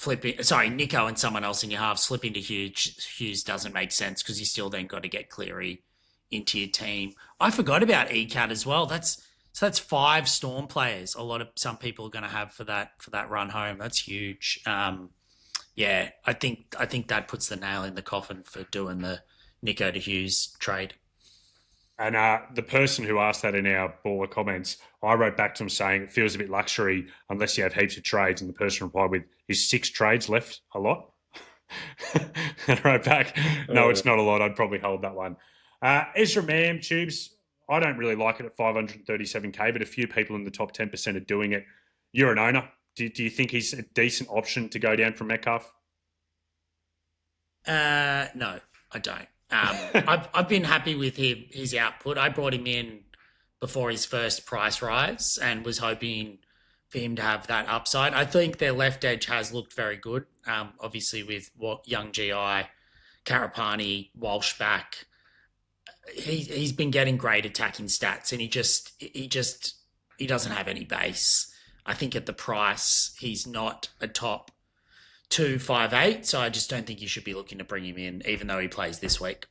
Nico and someone else in your halves, flipping to Hughes doesn't make sense because you still then got to get Cleary into your team. I forgot about ECAT as well. That's 5 Storm players. Some people are going to have for that run home. That's huge. Yeah, I think that puts the nail in the coffin for doing the Nico to Hughes trade. And the person who asked that in our baller comments, I wrote back to him saying it feels a bit luxury unless you have heaps of trades. And the person replied with, is 6 trades left a lot? And I wrote back, no, it's not a lot. I'd probably hold that one. Ezra Mam, Tubes, I don't really like it at 537K, but a few people in the top 10% are doing it. You're an owner. Do you think he's a decent option to go down from Metcalf? No, I don't. I've been happy with his output. I brought him in before his first price rise and was hoping for him to have that upside. I think their left edge has looked very good. Obviously with young GI, Karapani, Walsh back, he's been getting great attacking stats, and he doesn't have any base. I think at the price he's not a top 258, so I just don't think you should be looking to bring him in, even though he plays this week.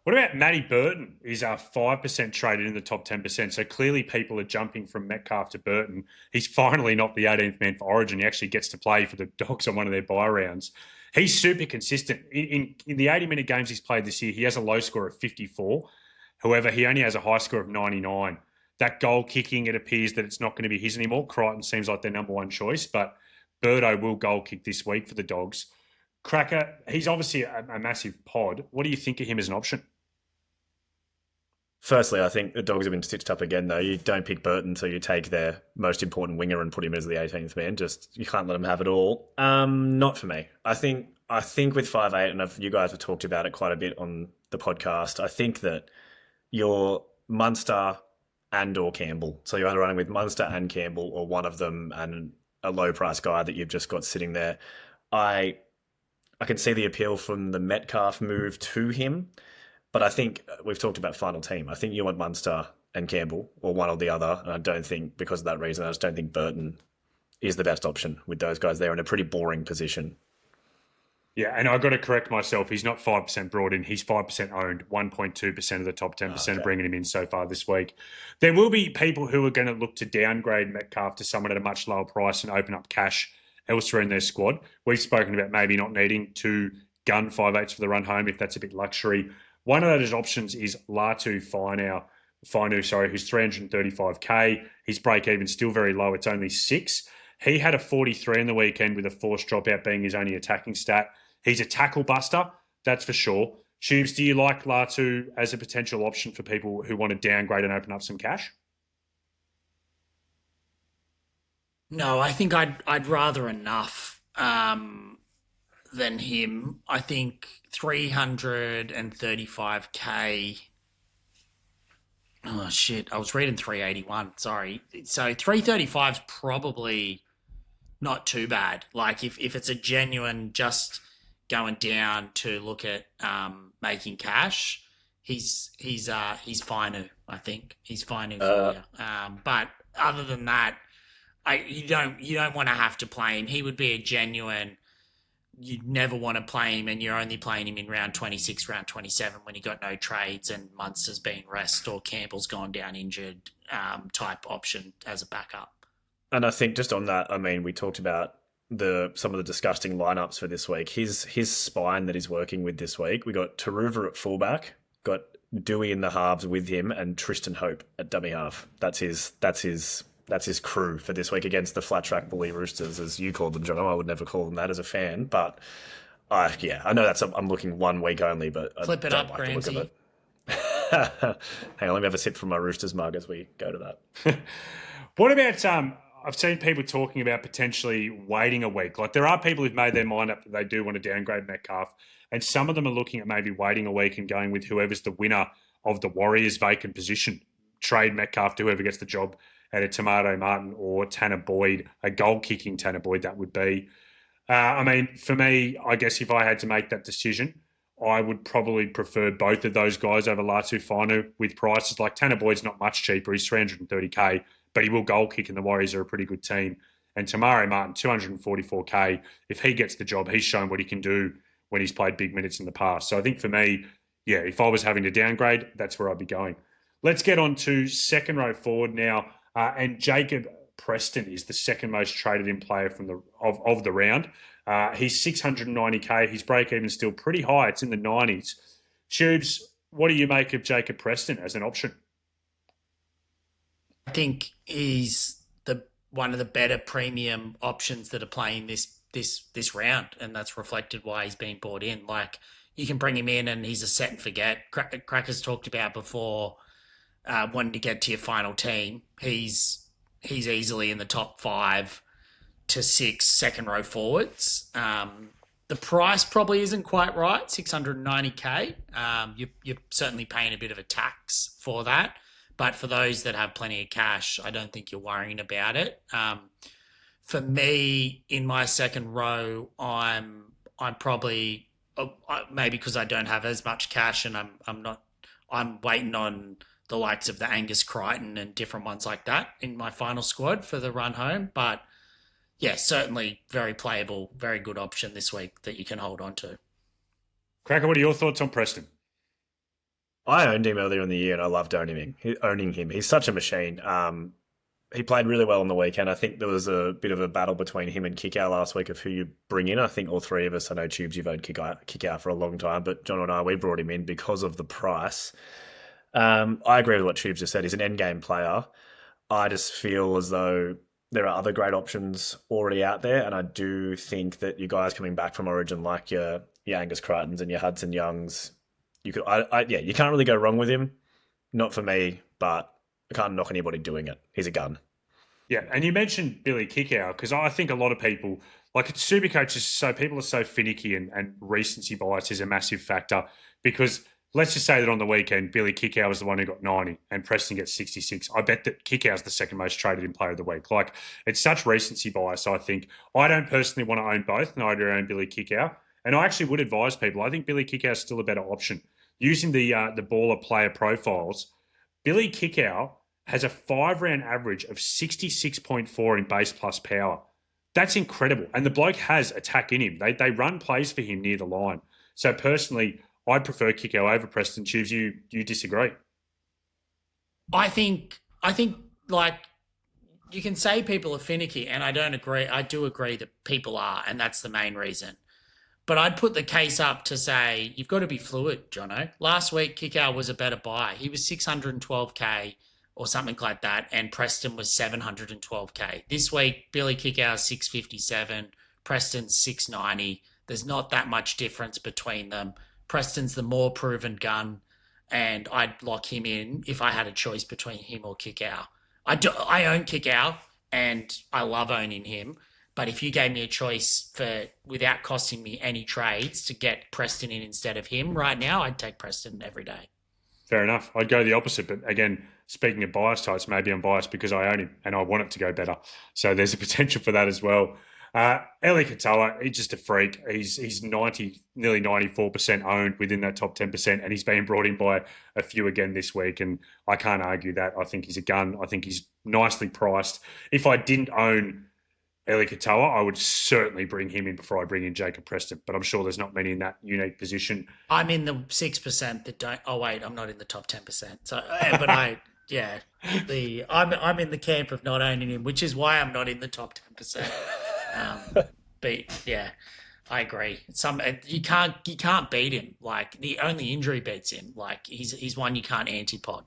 What about Matty Burton? He's 5% traded in the top 10%. So clearly people are jumping from Metcalf to Burton. He's finally not the 18th man for Origin. He actually gets to play for the Dogs on one of their bye rounds. He's super consistent. In the 80-minute games he's played this year, he has a low score of 54. However, he only has a high score of 99. That goal kicking, it appears that it's not going to be his anymore. Crichton seems like their number one choice, but Birdo will goal kick this week for the Dogs. Cracker, he's obviously a massive pod. What do you think of him as an option? Firstly, I think the Dogs have been stitched up again, though. You don't pick Burton, so you take their most important winger and put him as the 18th man. You can't let him have it all. Not for me. I think with 5'8", and you guys have talked about it quite a bit on the podcast, I think that your Munster and or Campbell, so you're either running with Munster and Campbell or one of them and a low-price guy that you've just got sitting there. I can see the appeal from the Metcalf move to him, but I think we've talked about final team. I think you want Munster and Campbell or one or the other, and I don't think, because of that reason, I just don't think Burton is the best option with those guys there in a pretty boring position. Yeah, and I've got to correct myself. He's not 5% brought in. He's 5% owned, 1.2% of the top 10% are bringing him in so far this week. There will be people who are going to look to downgrade Metcalf to someone at a much lower price and open up cash elsewhere in their squad. We've spoken about maybe not needing to gun 5'8" for the run home if that's a bit luxury. One of those options is Latu Fainu, who's 335K. His break-even still very low. It's only 6. He had a 43 in the weekend with a forced dropout being his only attacking stat. He's a tackle buster, that's for sure. Tubes, do you like Latu as a potential option for people who want to downgrade and open up some cash? No, I think I'd rather enough than him. I think 335K. Oh shit! I was reading 381. Sorry. So 335 is probably not too bad. Like if it's a genuine just going down to look at making cash, he's Fainu. I think he's Fainu for you. But other than that, you don't want to have to play him. He would be a genuine. You'd never want to play him, and you're only playing him in round 26, round 27 when you got no trades and Munster's been rest or Campbell's gone down injured type option as a backup. And I think just on that, I mean, we talked about some of the disgusting lineups for this week. His spine that he's working with this week. We got Taruva at fullback, got Dewey in the halves with him, and Tristan Hope at dummy half. That's his crew for this week against the flat track bully Roosters, as you called them, John. I would never call them that as a fan, but I know I'm looking 1 week only, but flip it up, Gramsci. Hang on, let me have a sip from my Roosters mug as we go to that. What about I've seen people talking about potentially waiting a week. Like there are people who've made their mind up that they do want to downgrade Metcalf, and some of them are looking at maybe waiting a week and going with whoever's the winner of the Warriors' vacant position. Trade Metcalf to whoever gets the job at a Tomato Martin or Tanner Boyd, a goal-kicking Tanner Boyd, that would be. I mean, for me, I guess if I had to make that decision, I would probably prefer both of those guys over Latu Fainu with prices. Like Tanner Boyd's not much cheaper. He's 330k, but he will goal kick, and the Warriors are a pretty good team. And Tamari Martin, 244k. If he gets the job, he's shown what he can do when he's played big minutes in the past. So I think for me, yeah, if I was having to downgrade, that's where I'd be going. Let's get on to second row forward now. And Jacob Preston is the second most traded in player from of the round. He's 690k. His break even still pretty high. It's in the 90s. Tubes, what do you make of Jacob Preston as an option? I think he's one of the better premium options that are playing this round, and that's reflected why he's been brought in. Like, you can bring him in and he's a set and forget. Crackers talked about before wanting to get to your final team. He's easily in the top 5 to 6 second row forwards. The price probably isn't quite right, 690k. You're certainly paying a bit of a tax for that. But for those that have plenty of cash, I don't think you're worrying about it. For me, in my second row, I'm probably maybe because I don't have as much cash, and I'm waiting on the likes of the Angus Crichton and different ones like that in my final squad for the run home. But yeah, certainly very playable, very good option this week that you can hold on to. Cracker, what are your thoughts on Preston? I owned him earlier in the year and I loved owning him. He's such a machine. He played really well on the weekend. I think there was a bit of a battle between him and Kikau last week of who you bring in. I think all three of us, I know Tubes, you've owned Kikau for a long time, but John and I, we brought him in because of the price. I agree with what Tubes just said. He's an endgame player. I just feel as though there are other great options already out there, and I do think that you guys coming back from Origin, like your Angus Crichtons and your Hudson Youngs, you can't really go wrong with him. Not for me, but I can't knock anybody doing it. He's a gun. Yeah, and you mentioned Billy Kikau, because I think a lot of people, like SuperCoach, people are so finicky, and recency bias is a massive factor, because let's just say that on the weekend, Billy Kikau was the one who got 90 and Preston gets 66. I bet that Kikau's the second most traded in player of the week. Like, it's such recency bias, I think. I don't personally want to own both, and I do own Billy Kikau. And I actually would advise people, I think Billy Kikau is still a better option. Using the baller player profiles, Billy Kikau has a 5-round average of 66.4 in base plus power. That's incredible. And the bloke has attack in him. They run plays for him near the line. So personally, I'd prefer Kikau over Preston. Tubes, you disagree? I think like, you can say people are finicky, and I don't agree. I do agree that people are, and that's the main reason. But I'd put the case up to say you've got to be fluid, Jono. Last week, Kikau was a better buy. He was 612k or something like that, and Preston was 712k. This week, Billy Kikau 657, Preston's 690. There's not that much difference between them. Preston's the more proven gun, and I'd lock him in if I had a choice between him or Kikau. I own Kikau, and I love owning him. But if you gave me a choice without costing me any trades to get Preston in instead of him right now, I'd take Preston every day. Fair enough. I'd go the opposite. But again, speaking of bias types, maybe I'm biased because I own him and I want it to go better. So there's a potential for that as well. Eli Katoa, he's just a freak. He's nearly 94% owned within that top 10%, and he's been brought in by a few again this week, and I can't argue that. I think he's a gun. I think he's nicely priced. If I didn't own Eli Katoa, I would certainly bring him in before I bring in Jacob Preston, but I'm sure there's not many in that unique position. I'm in the 6% that don't. Oh wait, I'm not in the top 10%. So, but I'm in the camp of not owning him, which is why I'm not in the top 10%. But yeah, I agree. You can't beat him. Like, the only injury beats him. Like, he's one you can't antipod.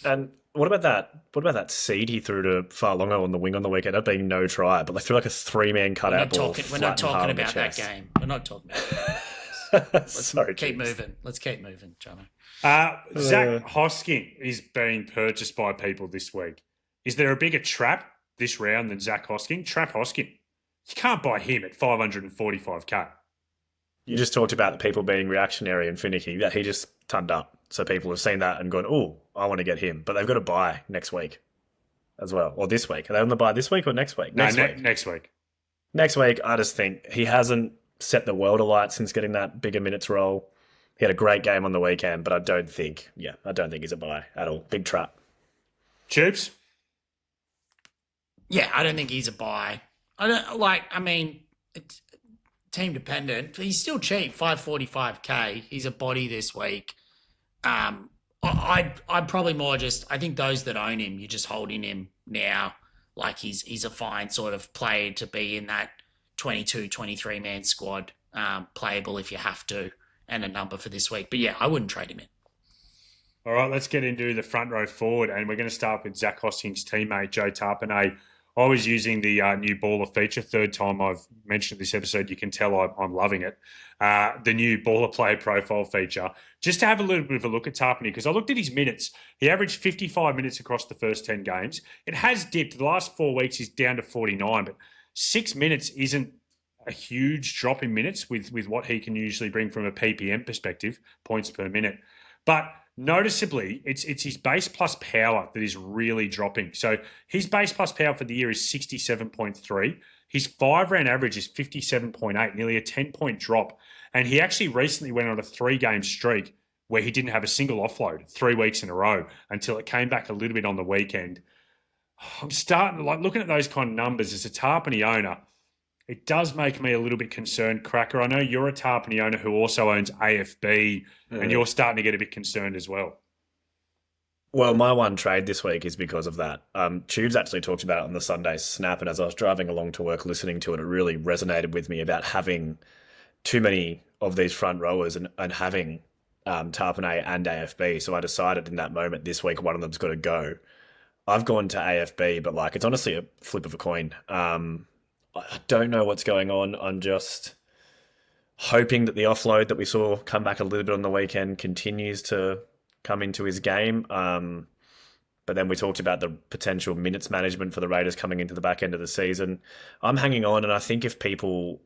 And what about that seed he threw to Farlongo on the wing on the weekend? That being no try, but they threw like a 3-man cutout ball. We're not talking about that game. We're not talking about that. Let's keep moving. Let's keep moving, Jono. Zach Hosking is being purchased by people this week. Is there a bigger trap this round than Zach Hosking? Trap Hosking. You can't buy him at 545k. You just talked about the people being reactionary and finicky. That he just turned up. So people have seen that and gone, oh, I want to get him. But they've got to buy next week as well. Or this week. Are they on the buy this week or next week? Next week. Next week, I just think he hasn't set the world alight since getting that bigger minutes role. He had a great game on the weekend, but I don't think he's a buy at all. Big trap. Tubes? Yeah, I don't think he's a buy. It's team dependent. He's still cheap, 545k. He's a body this week. I'd probably more just, I think those that own him, you're just holding him now. Like he's a fine sort of player to be in that 22, 23 man squad, playable if you have to, and a number for this week. But yeah, I wouldn't trade him in. All right, let's get into the front row forward, and we're going to start with Zach Hosting's teammate, Joe Tapine. I was using the new baller feature. Third time I've mentioned this episode. You can tell I'm loving it. The new baller player profile feature. Just to have a little bit of a look at Tapine, because I looked at his minutes. He averaged 55 minutes across the first 10 games. It has dipped. The last 4 weeks he's down to 49, but 6 minutes isn't a huge drop in minutes with what he can usually bring from a PPM perspective, points per minute. But noticeably, it's his base plus power that is really dropping. So his base plus power for the year is 67.3. His 5-round average is 57.8, nearly a 10-point drop. And he actually recently went on a 3-game streak where he didn't have a single offload 3 weeks in a row until it came back a little bit on the weekend. I'm starting, looking at those kind of numbers as a Tapine owner, it does make me a little bit concerned, Cracker. I know you're a Tapine owner who also owns AFB, and you're starting to get a bit concerned as well. Well, my one trade this week is because of that. Tubes actually talked about it on the Sunday Snap, and as I was driving along to work listening to it, it really resonated with me about having too many of these front rowers and having Tapine and AFB. So I decided in that moment this week one of them's got to go. I've gone to AFB, but it's honestly a flip of a coin. I don't know what's going on. I'm just hoping that the offload that we saw come back a little bit on the weekend continues to come into his game. But then we talked about the potential minutes management for the Raiders coming into the back end of the season. I'm hanging on, and I think if people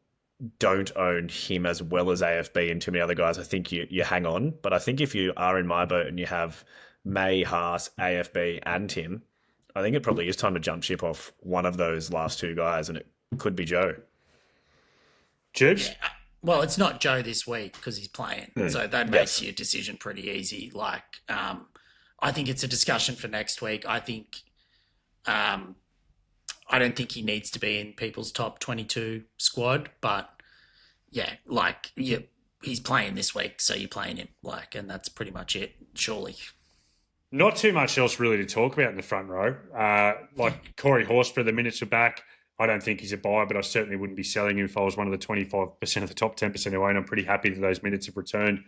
don't own him as well as AFB and too many other guys, I think you hang on. But I think if you are in my boat and you have May, Haas, AFB, and him, I think it probably is time to jump ship off one of those last two guys, and it could be Joe. Tubes? Yeah. Well, it's not Joe this week because he's playing. So that makes your decision pretty easy. I think it's a discussion for next week. I think I don't think he needs to be in people's top 22 squad, but he's playing this week, so you're playing him. And that's pretty much it, surely. Not too much else really to talk about in the front row. Corey Horsburgh, the minutes are back. I don't think he's a buy, but I certainly wouldn't be selling him if I was one of the 25% of the top 10% who own. I'm pretty happy that those minutes have returned.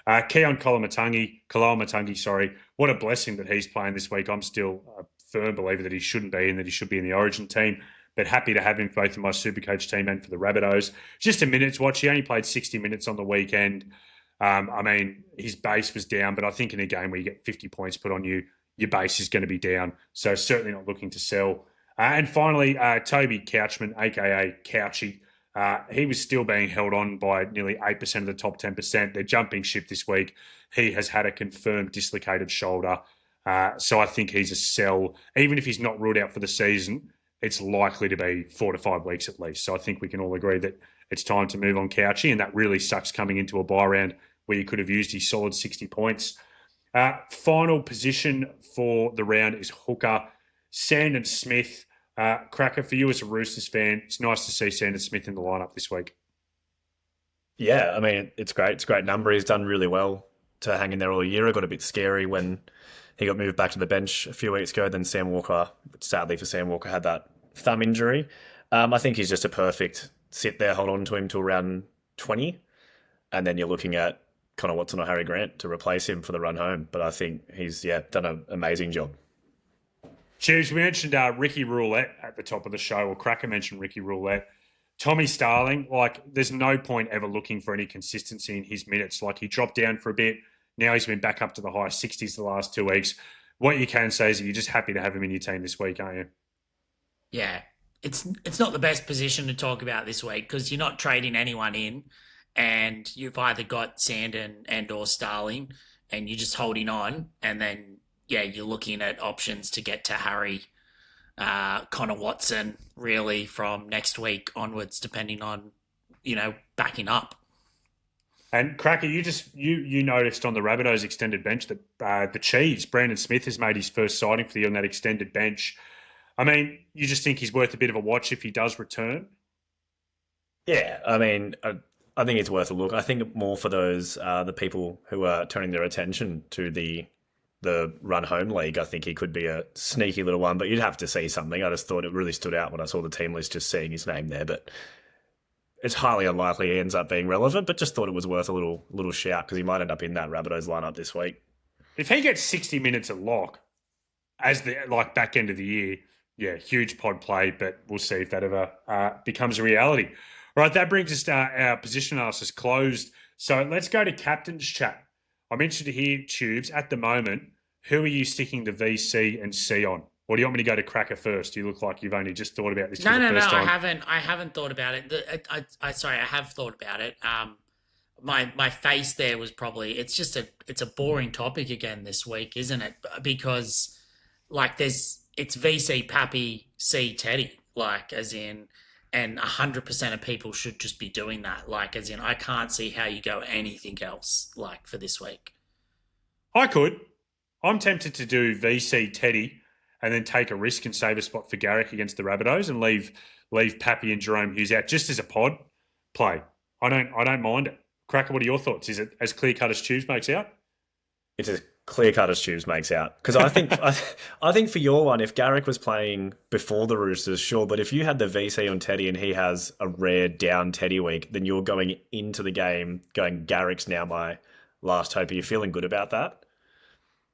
Keaon Koloamatangi, what a blessing that he's playing this week. I'm still a firm believer that he shouldn't be and that he should be in the Origin team, but happy to have him both in my Supercoach team and for the Rabbitohs. Just a minutes watch. He only played 60 minutes on the weekend. His base was down, but I think in a game where you get 50 points put on you, your base is going to be down. So certainly not looking to sell. And finally, Toby Couchman, a.k.a. Couchy. He was still being held on by nearly 8% of the top 10%. They're jumping ship this week. He has had a confirmed dislocated shoulder. So I think he's a sell. Even if he's not ruled out for the season, it's likely to be 4 to 5 weeks at least. So I think we can all agree that it's time to move on Couchy, and that really sucks coming into a bye round where you could have used his solid 60 points. Final position for the round is hooker. Sandon Smith, Cracker, for you as a Roosters fan, it's nice to see Sandon Smith in the lineup this week. Yeah, it's great. It's a great number. He's done really well to hang in there all year. It got a bit scary when he got moved back to the bench a few weeks ago. Then Sam Walker, sadly for Sam Walker, had that thumb injury. I think he's just a perfect sit there, hold on to him till around 20. And then you're looking at Connor Watson or Harry Grant to replace him for the run home. But I think he's done an amazing job. Cheers. We mentioned Ricky Roulette at the top of the show, or Cracker mentioned Ricky Roulette. Tommy Starling, there's no point ever looking for any consistency in his minutes. He dropped down for a bit. Now he's been back up to the high 60s the last 2 weeks. What you can say is that you're just happy to have him in your team this week, aren't you? Yeah. It's not the best position to talk about this week because you're not trading anyone in, and you've either got Sandon and or Starling, and you're just holding on, and then you're looking at options to get to Harry, Connor Watson, really from next week onwards, depending on backing up. And Cracker, you noticed on the Rabbitohs extended bench that the Cheese, Brandon Smith, has made his first sighting for the year on that extended bench. I mean, you just think he's worth a bit of a watch if he does return? Yeah, I mean, I think it's worth a look. I think more for those the people who are turning their attention to the run home league. I think he could be a sneaky little one, but you'd have to see something. I just thought it really stood out when I saw the team list, just seeing his name there. But it's highly unlikely he ends up being relevant. But just thought it was worth a little shout because he might end up in that Rabbitohs lineup this week. If he gets 60 minutes at lock as the back end of the year, yeah, huge pod play. But we'll see if that ever becomes a reality. All right, that brings us to our position analysis closed. So let's go to captain's chat. I'm interested to hear, Tubes, at the moment, who are you sticking the VC and C on? Or do you want me to go to Cracker first? You look like you've only just thought about this for the first time. I haven't thought about it. I have thought about it. My face there was probably it's a boring topic again this week, isn't it? Because it's VC Pappy, C Teddy, as in. And 100% of people should just be doing that. As in, I can't see how you go anything else, for this week. I could. I'm tempted to do VC Teddy and then take a risk and save a spot for Garrick against the Rabbitohs and leave Pappy and Jerome Hughes out just as a pod play. I don't mind it. Cracker, what are your thoughts? Is it as clear-cut as Tubes makes out? It's as clear-cut as Tubes makes out. Because I think I think for your one, if Garrick was playing before the Roosters, sure. But if you had the VC on Teddy and he has a rare down Teddy week, then you're going into the game going, Garrick's now my last hope. Are you feeling good about that?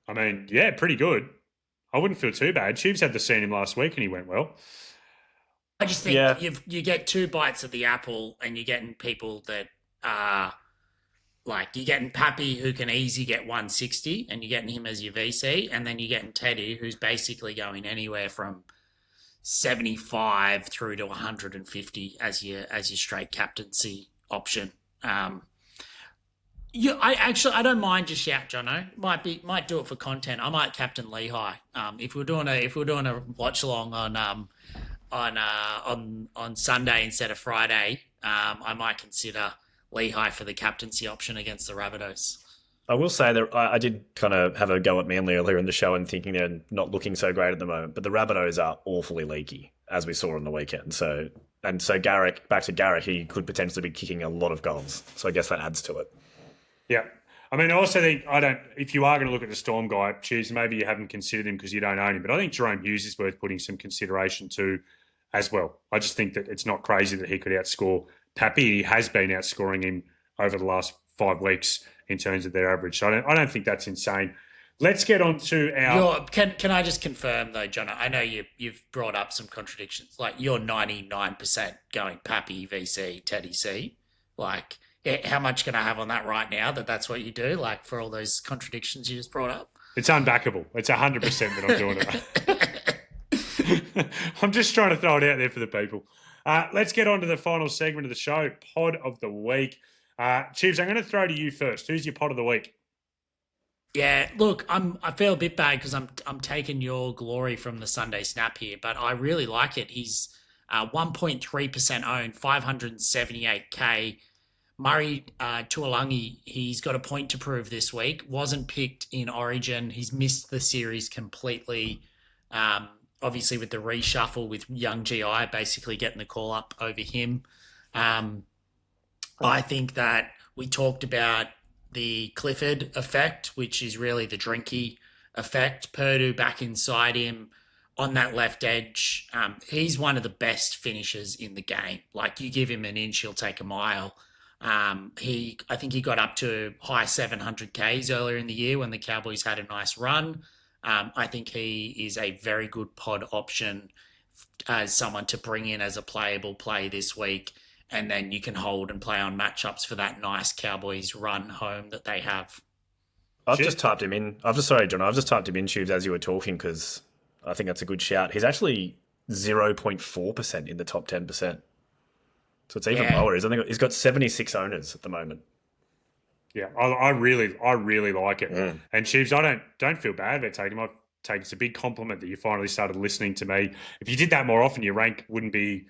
I mean, yeah, pretty good. I wouldn't feel too bad. Tubes had to see him last week and he went well. I just think you get two bites of the apple and you're getting people that are... you're getting Pappy, who can easily get 160, and you're getting him as your VC, and then you're getting Teddy, who's basically going anywhere from 75 through to 150 as your straight captaincy option. I don't mind your shout, Jono. Might do it for content. I might captain Lehi. If we're doing a watch along on Sunday instead of Friday, I might consider Lehi for the captaincy option against the Rabbitohs. I will say that I did kind of have a go at Manly earlier in the show and thinking they're not looking so great at the moment, but the Rabbitohs are awfully leaky, as we saw on the weekend. So Garrick, back to Garrick, he could potentially be kicking a lot of goals. So I guess that adds to it. Yeah. I mean, I also think, if you are going to look at the Storm guy, choose, maybe you haven't considered him because you don't own him, but I think Jerome Hughes is worth putting some consideration to as well. I just think that it's not crazy that he could outscore Pappy. He has been outscoring him over the last 5 weeks in terms of their average. So I don't think that's insane. Let's get on to our... Can I just confirm, though, John, I know you've brought up some contradictions. You're 99% going Pappy, VC, Teddy C. How much can I have on that right now that's what you do, for all those contradictions you just brought up? It's unbackable. It's 100% that I'm doing it. I'm just trying to throw it out there for the people. Let's get on to the final segment of the show, Pod of the Week. Chiefs, I'm going to throw to you first. Who's your Pod of the Week? Yeah, look, I feel a bit bad because I'm taking your glory from the Sunday snap here, but I really like it. He's 1.3% owned, 578K. Murray Tuolangi, he's got a point to prove this week. Wasn't picked in Origin. He's missed the series completely. Obviously, with the reshuffle with young GI basically getting the call up over him. I think that we talked about the Clifford effect, which is really the Drinky effect. Purdue back inside him on that left edge. He's one of the best finishers in the game. You give him an inch, he'll take a mile. I think he got up to high 700Ks earlier in the year when the Cowboys had a nice run. I think he is a very good pod option as someone to bring in as a playable play this week. And then you can hold and play on matchups for that nice Cowboys run home that they have. I've just typed him in. Sorry, John. I've just typed him in, Tubes, as you were talking because I think that's a good shout. He's actually 0.4% in the top 10%. So it's even lower. He's got 76 owners at the moment. Yeah, I really like it. Mm. And Tubes, I don't feel bad about taking him. It's a big compliment that you finally started listening to me. If you did that more often, your rank wouldn't be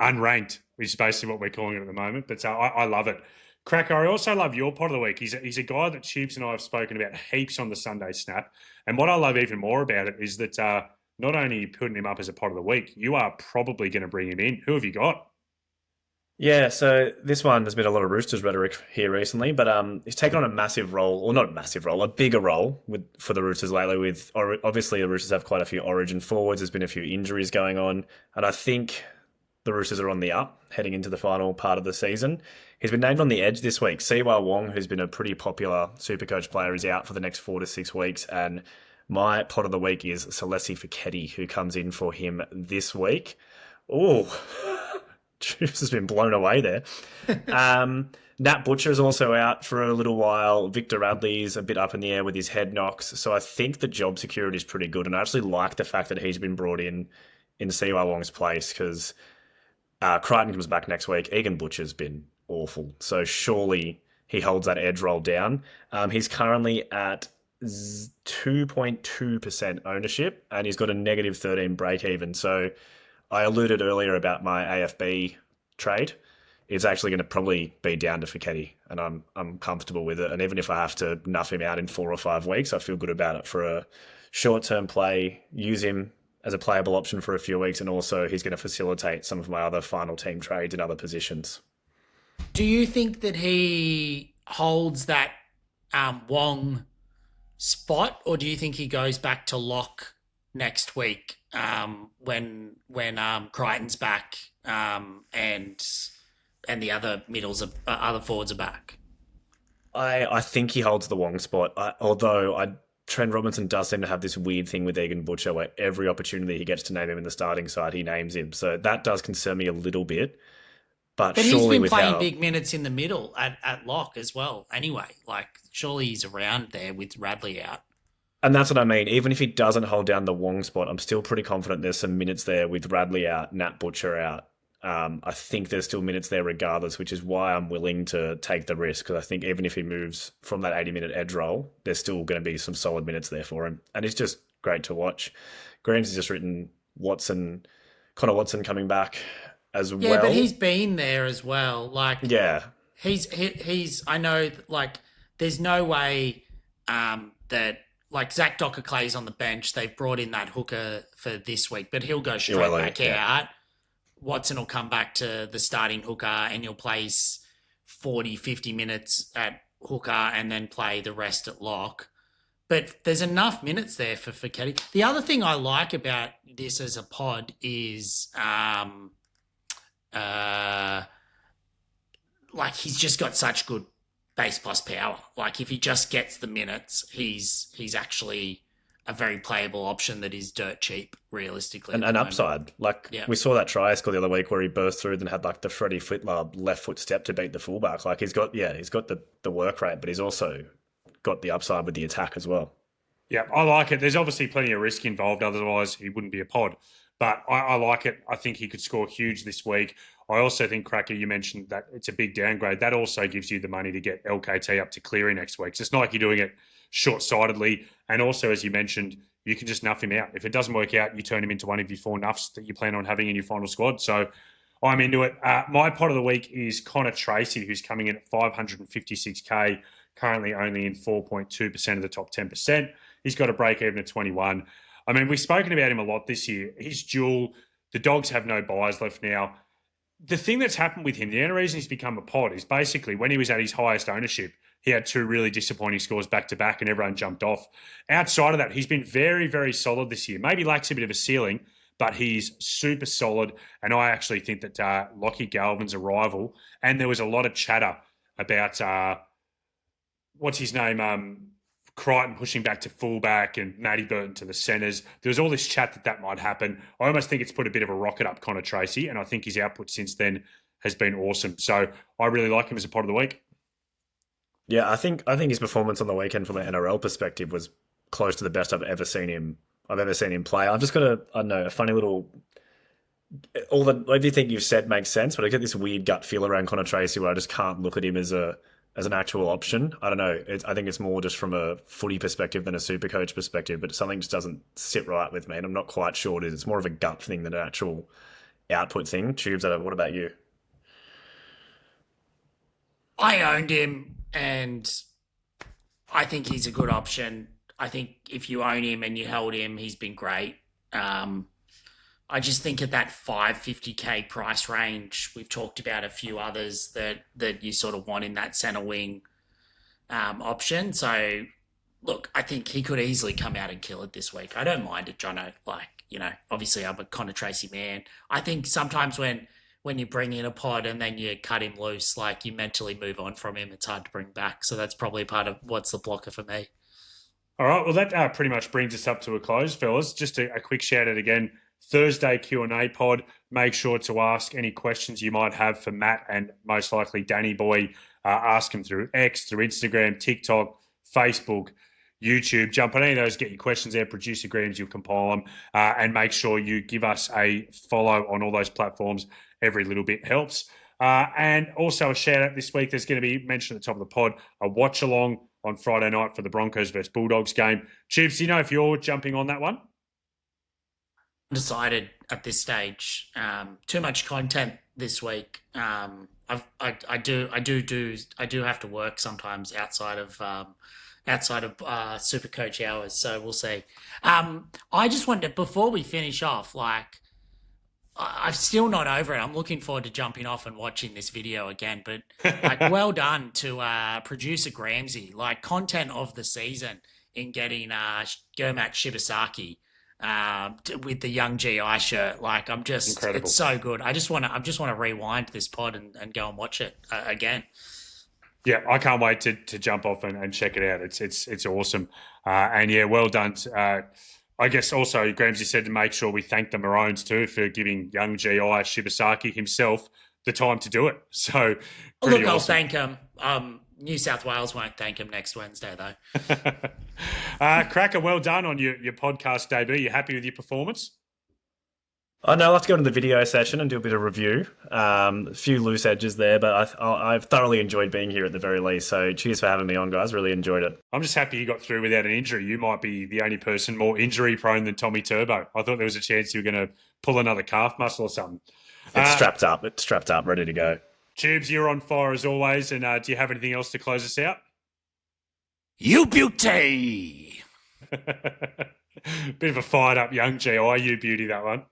unranked, which is basically what we're calling it at the moment. But so I love it. Cracker, I also love your pod of the week. He's a guy that Tubes and I have spoken about heaps on the Sunday Snap. And what I love even more about it is that not only are you putting him up as a pod of the week, you are probably going to bring him in. Who have you got? Yeah, so this one, there's been a lot of Roosters rhetoric here recently, but he's taken on a massive role, or not a massive role, a bigger role for the Roosters lately. Obviously, the Roosters have quite a few Origin forwards. There's been a few injuries going on, and I think the Roosters are on the up heading into the final part of the season. He's been named on the edge this week. Siwa Wong, who's been a pretty popular Supercoach player, is out for the next 4 to 6 weeks, and my pot of the week is Celesi Fiketti, who comes in for him this week. Oh, Juice has been blown away there. Nat Butcher is also out for a little while. Victor Radley's a bit up in the air with his head knocks. So I think the job security is pretty good. And I actually like the fact that he's been brought in Siwa Wong's place, because Crichton comes back next week. Egan Butcher's been awful. So surely he holds that edge roll down. He's currently at 2.2% ownership, and he's got a negative 13 break even. So I alluded earlier about my AFB trade. It's actually going to probably be down to Fiketti, and I'm comfortable with it. And even if I have to nuff him out in 4 or 5 weeks, I feel good about it for a short-term play. Use him as a playable option for a few weeks, and also he's going to facilitate some of my other final team trades in other positions. Do you think that he holds that Wong spot, or do you think he goes back to lock next week when Crichton's back and the other other forwards are back? I think he holds the Wong spot. Trent Robinson does seem to have this weird thing with Egan Butcher where every opportunity he gets to name him in the starting side, he names him. So that does concern me a little bit. But he's surely been playing big minutes in the middle at lock as well. Anyway, surely he's around there with Radley out. And that's what I mean. Even if he doesn't hold down the Wong spot, I'm still pretty confident there's some minutes there with Radley out, Nat Butcher out. I think there's still minutes there regardless, which is why I'm willing to take the risk, because I think even if he moves from that 80-minute edge roll, there's still going to be some solid minutes there for him. And it's just great to watch. Graham's just written Connor Watson coming back as well. Yeah, but he's been there as well. Yeah. He's I know, there's no way that, Zach Docker-Clay's on the bench. They've brought in that hooker for this week, but he'll go straight back out. Watson will come back to the starting hooker, and he'll play 40, 50 minutes at hooker and then play the rest at lock. But there's enough minutes there for Fiketti. The other thing I like about this as a pod is he's just got such good base plus power. If he just gets the minutes, he's actually a very playable option that is dirt cheap, realistically. And an upside. We saw that try score the other week where he burst through and had the Freddie Fitler left foot step to beat the fullback. He's got the work rate, but he's also got the upside with the attack as well. Yeah, I like it. There's obviously plenty of risk involved, otherwise he wouldn't be a pod. But I like it. I think he could score huge this week. I also think, Cracker, you mentioned that it's a big downgrade. That also gives you the money to get LKT up to Cleary next week. So it's not like you're doing it short-sightedly. And also, as you mentioned, you can just nuff him out. If it doesn't work out, you turn him into one of your 4 nuffs that you plan on having in your final squad. So I'm into it. My pot of the week is Connor Tracy, who's coming in at 556K, currently only in 4.2% of the top 10%. He's got a break even at 21. I mean, we've spoken about him a lot this year. He's dual. The Dogs have no buys left now. The thing that's happened with him, the only reason he's become a pod is basically when he was at his highest ownership, he had 2 really disappointing scores back-to-back and everyone jumped off. Outside of that, he's been very, very solid this year. Maybe lacks a bit of a ceiling, but he's super solid. And I actually think that Lockie Galvin's arrival, and there was a lot of chatter about, what's his name, Crichton pushing back to fullback and Matty Burton to the centres. There was all this chat that might happen. I almost think it's put a bit of a rocket up Connor Tracy, and I think his output since then has been awesome. So I really like him as a pod of the week. Yeah, I think his performance on the weekend from an NRL perspective was close to the best I've ever seen him play. I've just got a funny little. Everything you've said makes sense, but I get this weird gut feel around Connor Tracy where I just can't look at him as an actual option. I don't know. I think it's more just from a footy perspective than a Supercoach perspective, but something just doesn't sit right with me, and I'm not quite sure what it is. It's more of a gut thing than an actual output thing. Tubes, what about you? I owned him, and I think he's a good option. I think if you own him and you held him, he's been great. I just think at that 550k price range, we've talked about a few others that you sort of want in that centre wing option. So, look, I think he could easily come out and kill it this week. I don't mind it, Jono. Like, obviously I'm a Connor Tracy man. I think sometimes when you bring in a pod and then you cut him loose, like you mentally move on from him, it's hard to bring back. So that's probably part of what's the blocker for me. All right, well, that pretty much brings us up to a close, fellas. Just a quick shout out again. Thursday Q&A pod. Make sure to ask any questions you might have for Matt and most likely Danny Boy. Ask them through X, through Instagram, TikTok, Facebook, YouTube. Jump on any of those, get your questions there. Producer Grams, you'll compile them. And make sure you give us a follow on all those platforms. Every little bit helps. And also a shout out this week, there's going to be mentioned at the top of the pod, a watch along on Friday night for the Broncos versus Bulldogs game. Tubes, do you know if you're jumping on that one? Undecided at this stage. Too much content this week. I do have to work sometimes outside of SuperCoach hours, so we'll see. I just wanted to, before we finish off, like, I'm still not over it. I'm looking forward to jumping off and watching this video again. But like, well done to producer Gramsy. Like, content of the season in getting Gehamat Shibasaki with the young GI shirt. Like, I'm just incredible. It's so good. I just want to rewind this pod and go and watch it again. Yeah, I can't wait to jump off and check it out. It's awesome. And yeah, well done. I guess also, Grams, you said to make sure we thank the Maroons too for giving young GI Shibasaki himself the time to do it. So, look, awesome. I'll thank him. New South Wales won't thank him next Wednesday, though. Cracker, well done on your podcast debut. You happy with your performance? Oh, no, let's go to the video session and do a bit of review. A few loose edges there, but I've thoroughly enjoyed being here at the very least. So cheers for having me on, guys. Really enjoyed it. I'm just happy you got through without an injury. You might be the only person more injury-prone than Tommy Turbo. I thought there was a chance you were going to pull another calf muscle or something. It's strapped up. It's strapped up, ready to go. Tubes, you're on fire as always. And do you have anything else to close us out? You beauty! Bit of a fired-up young GI, you beauty, that one.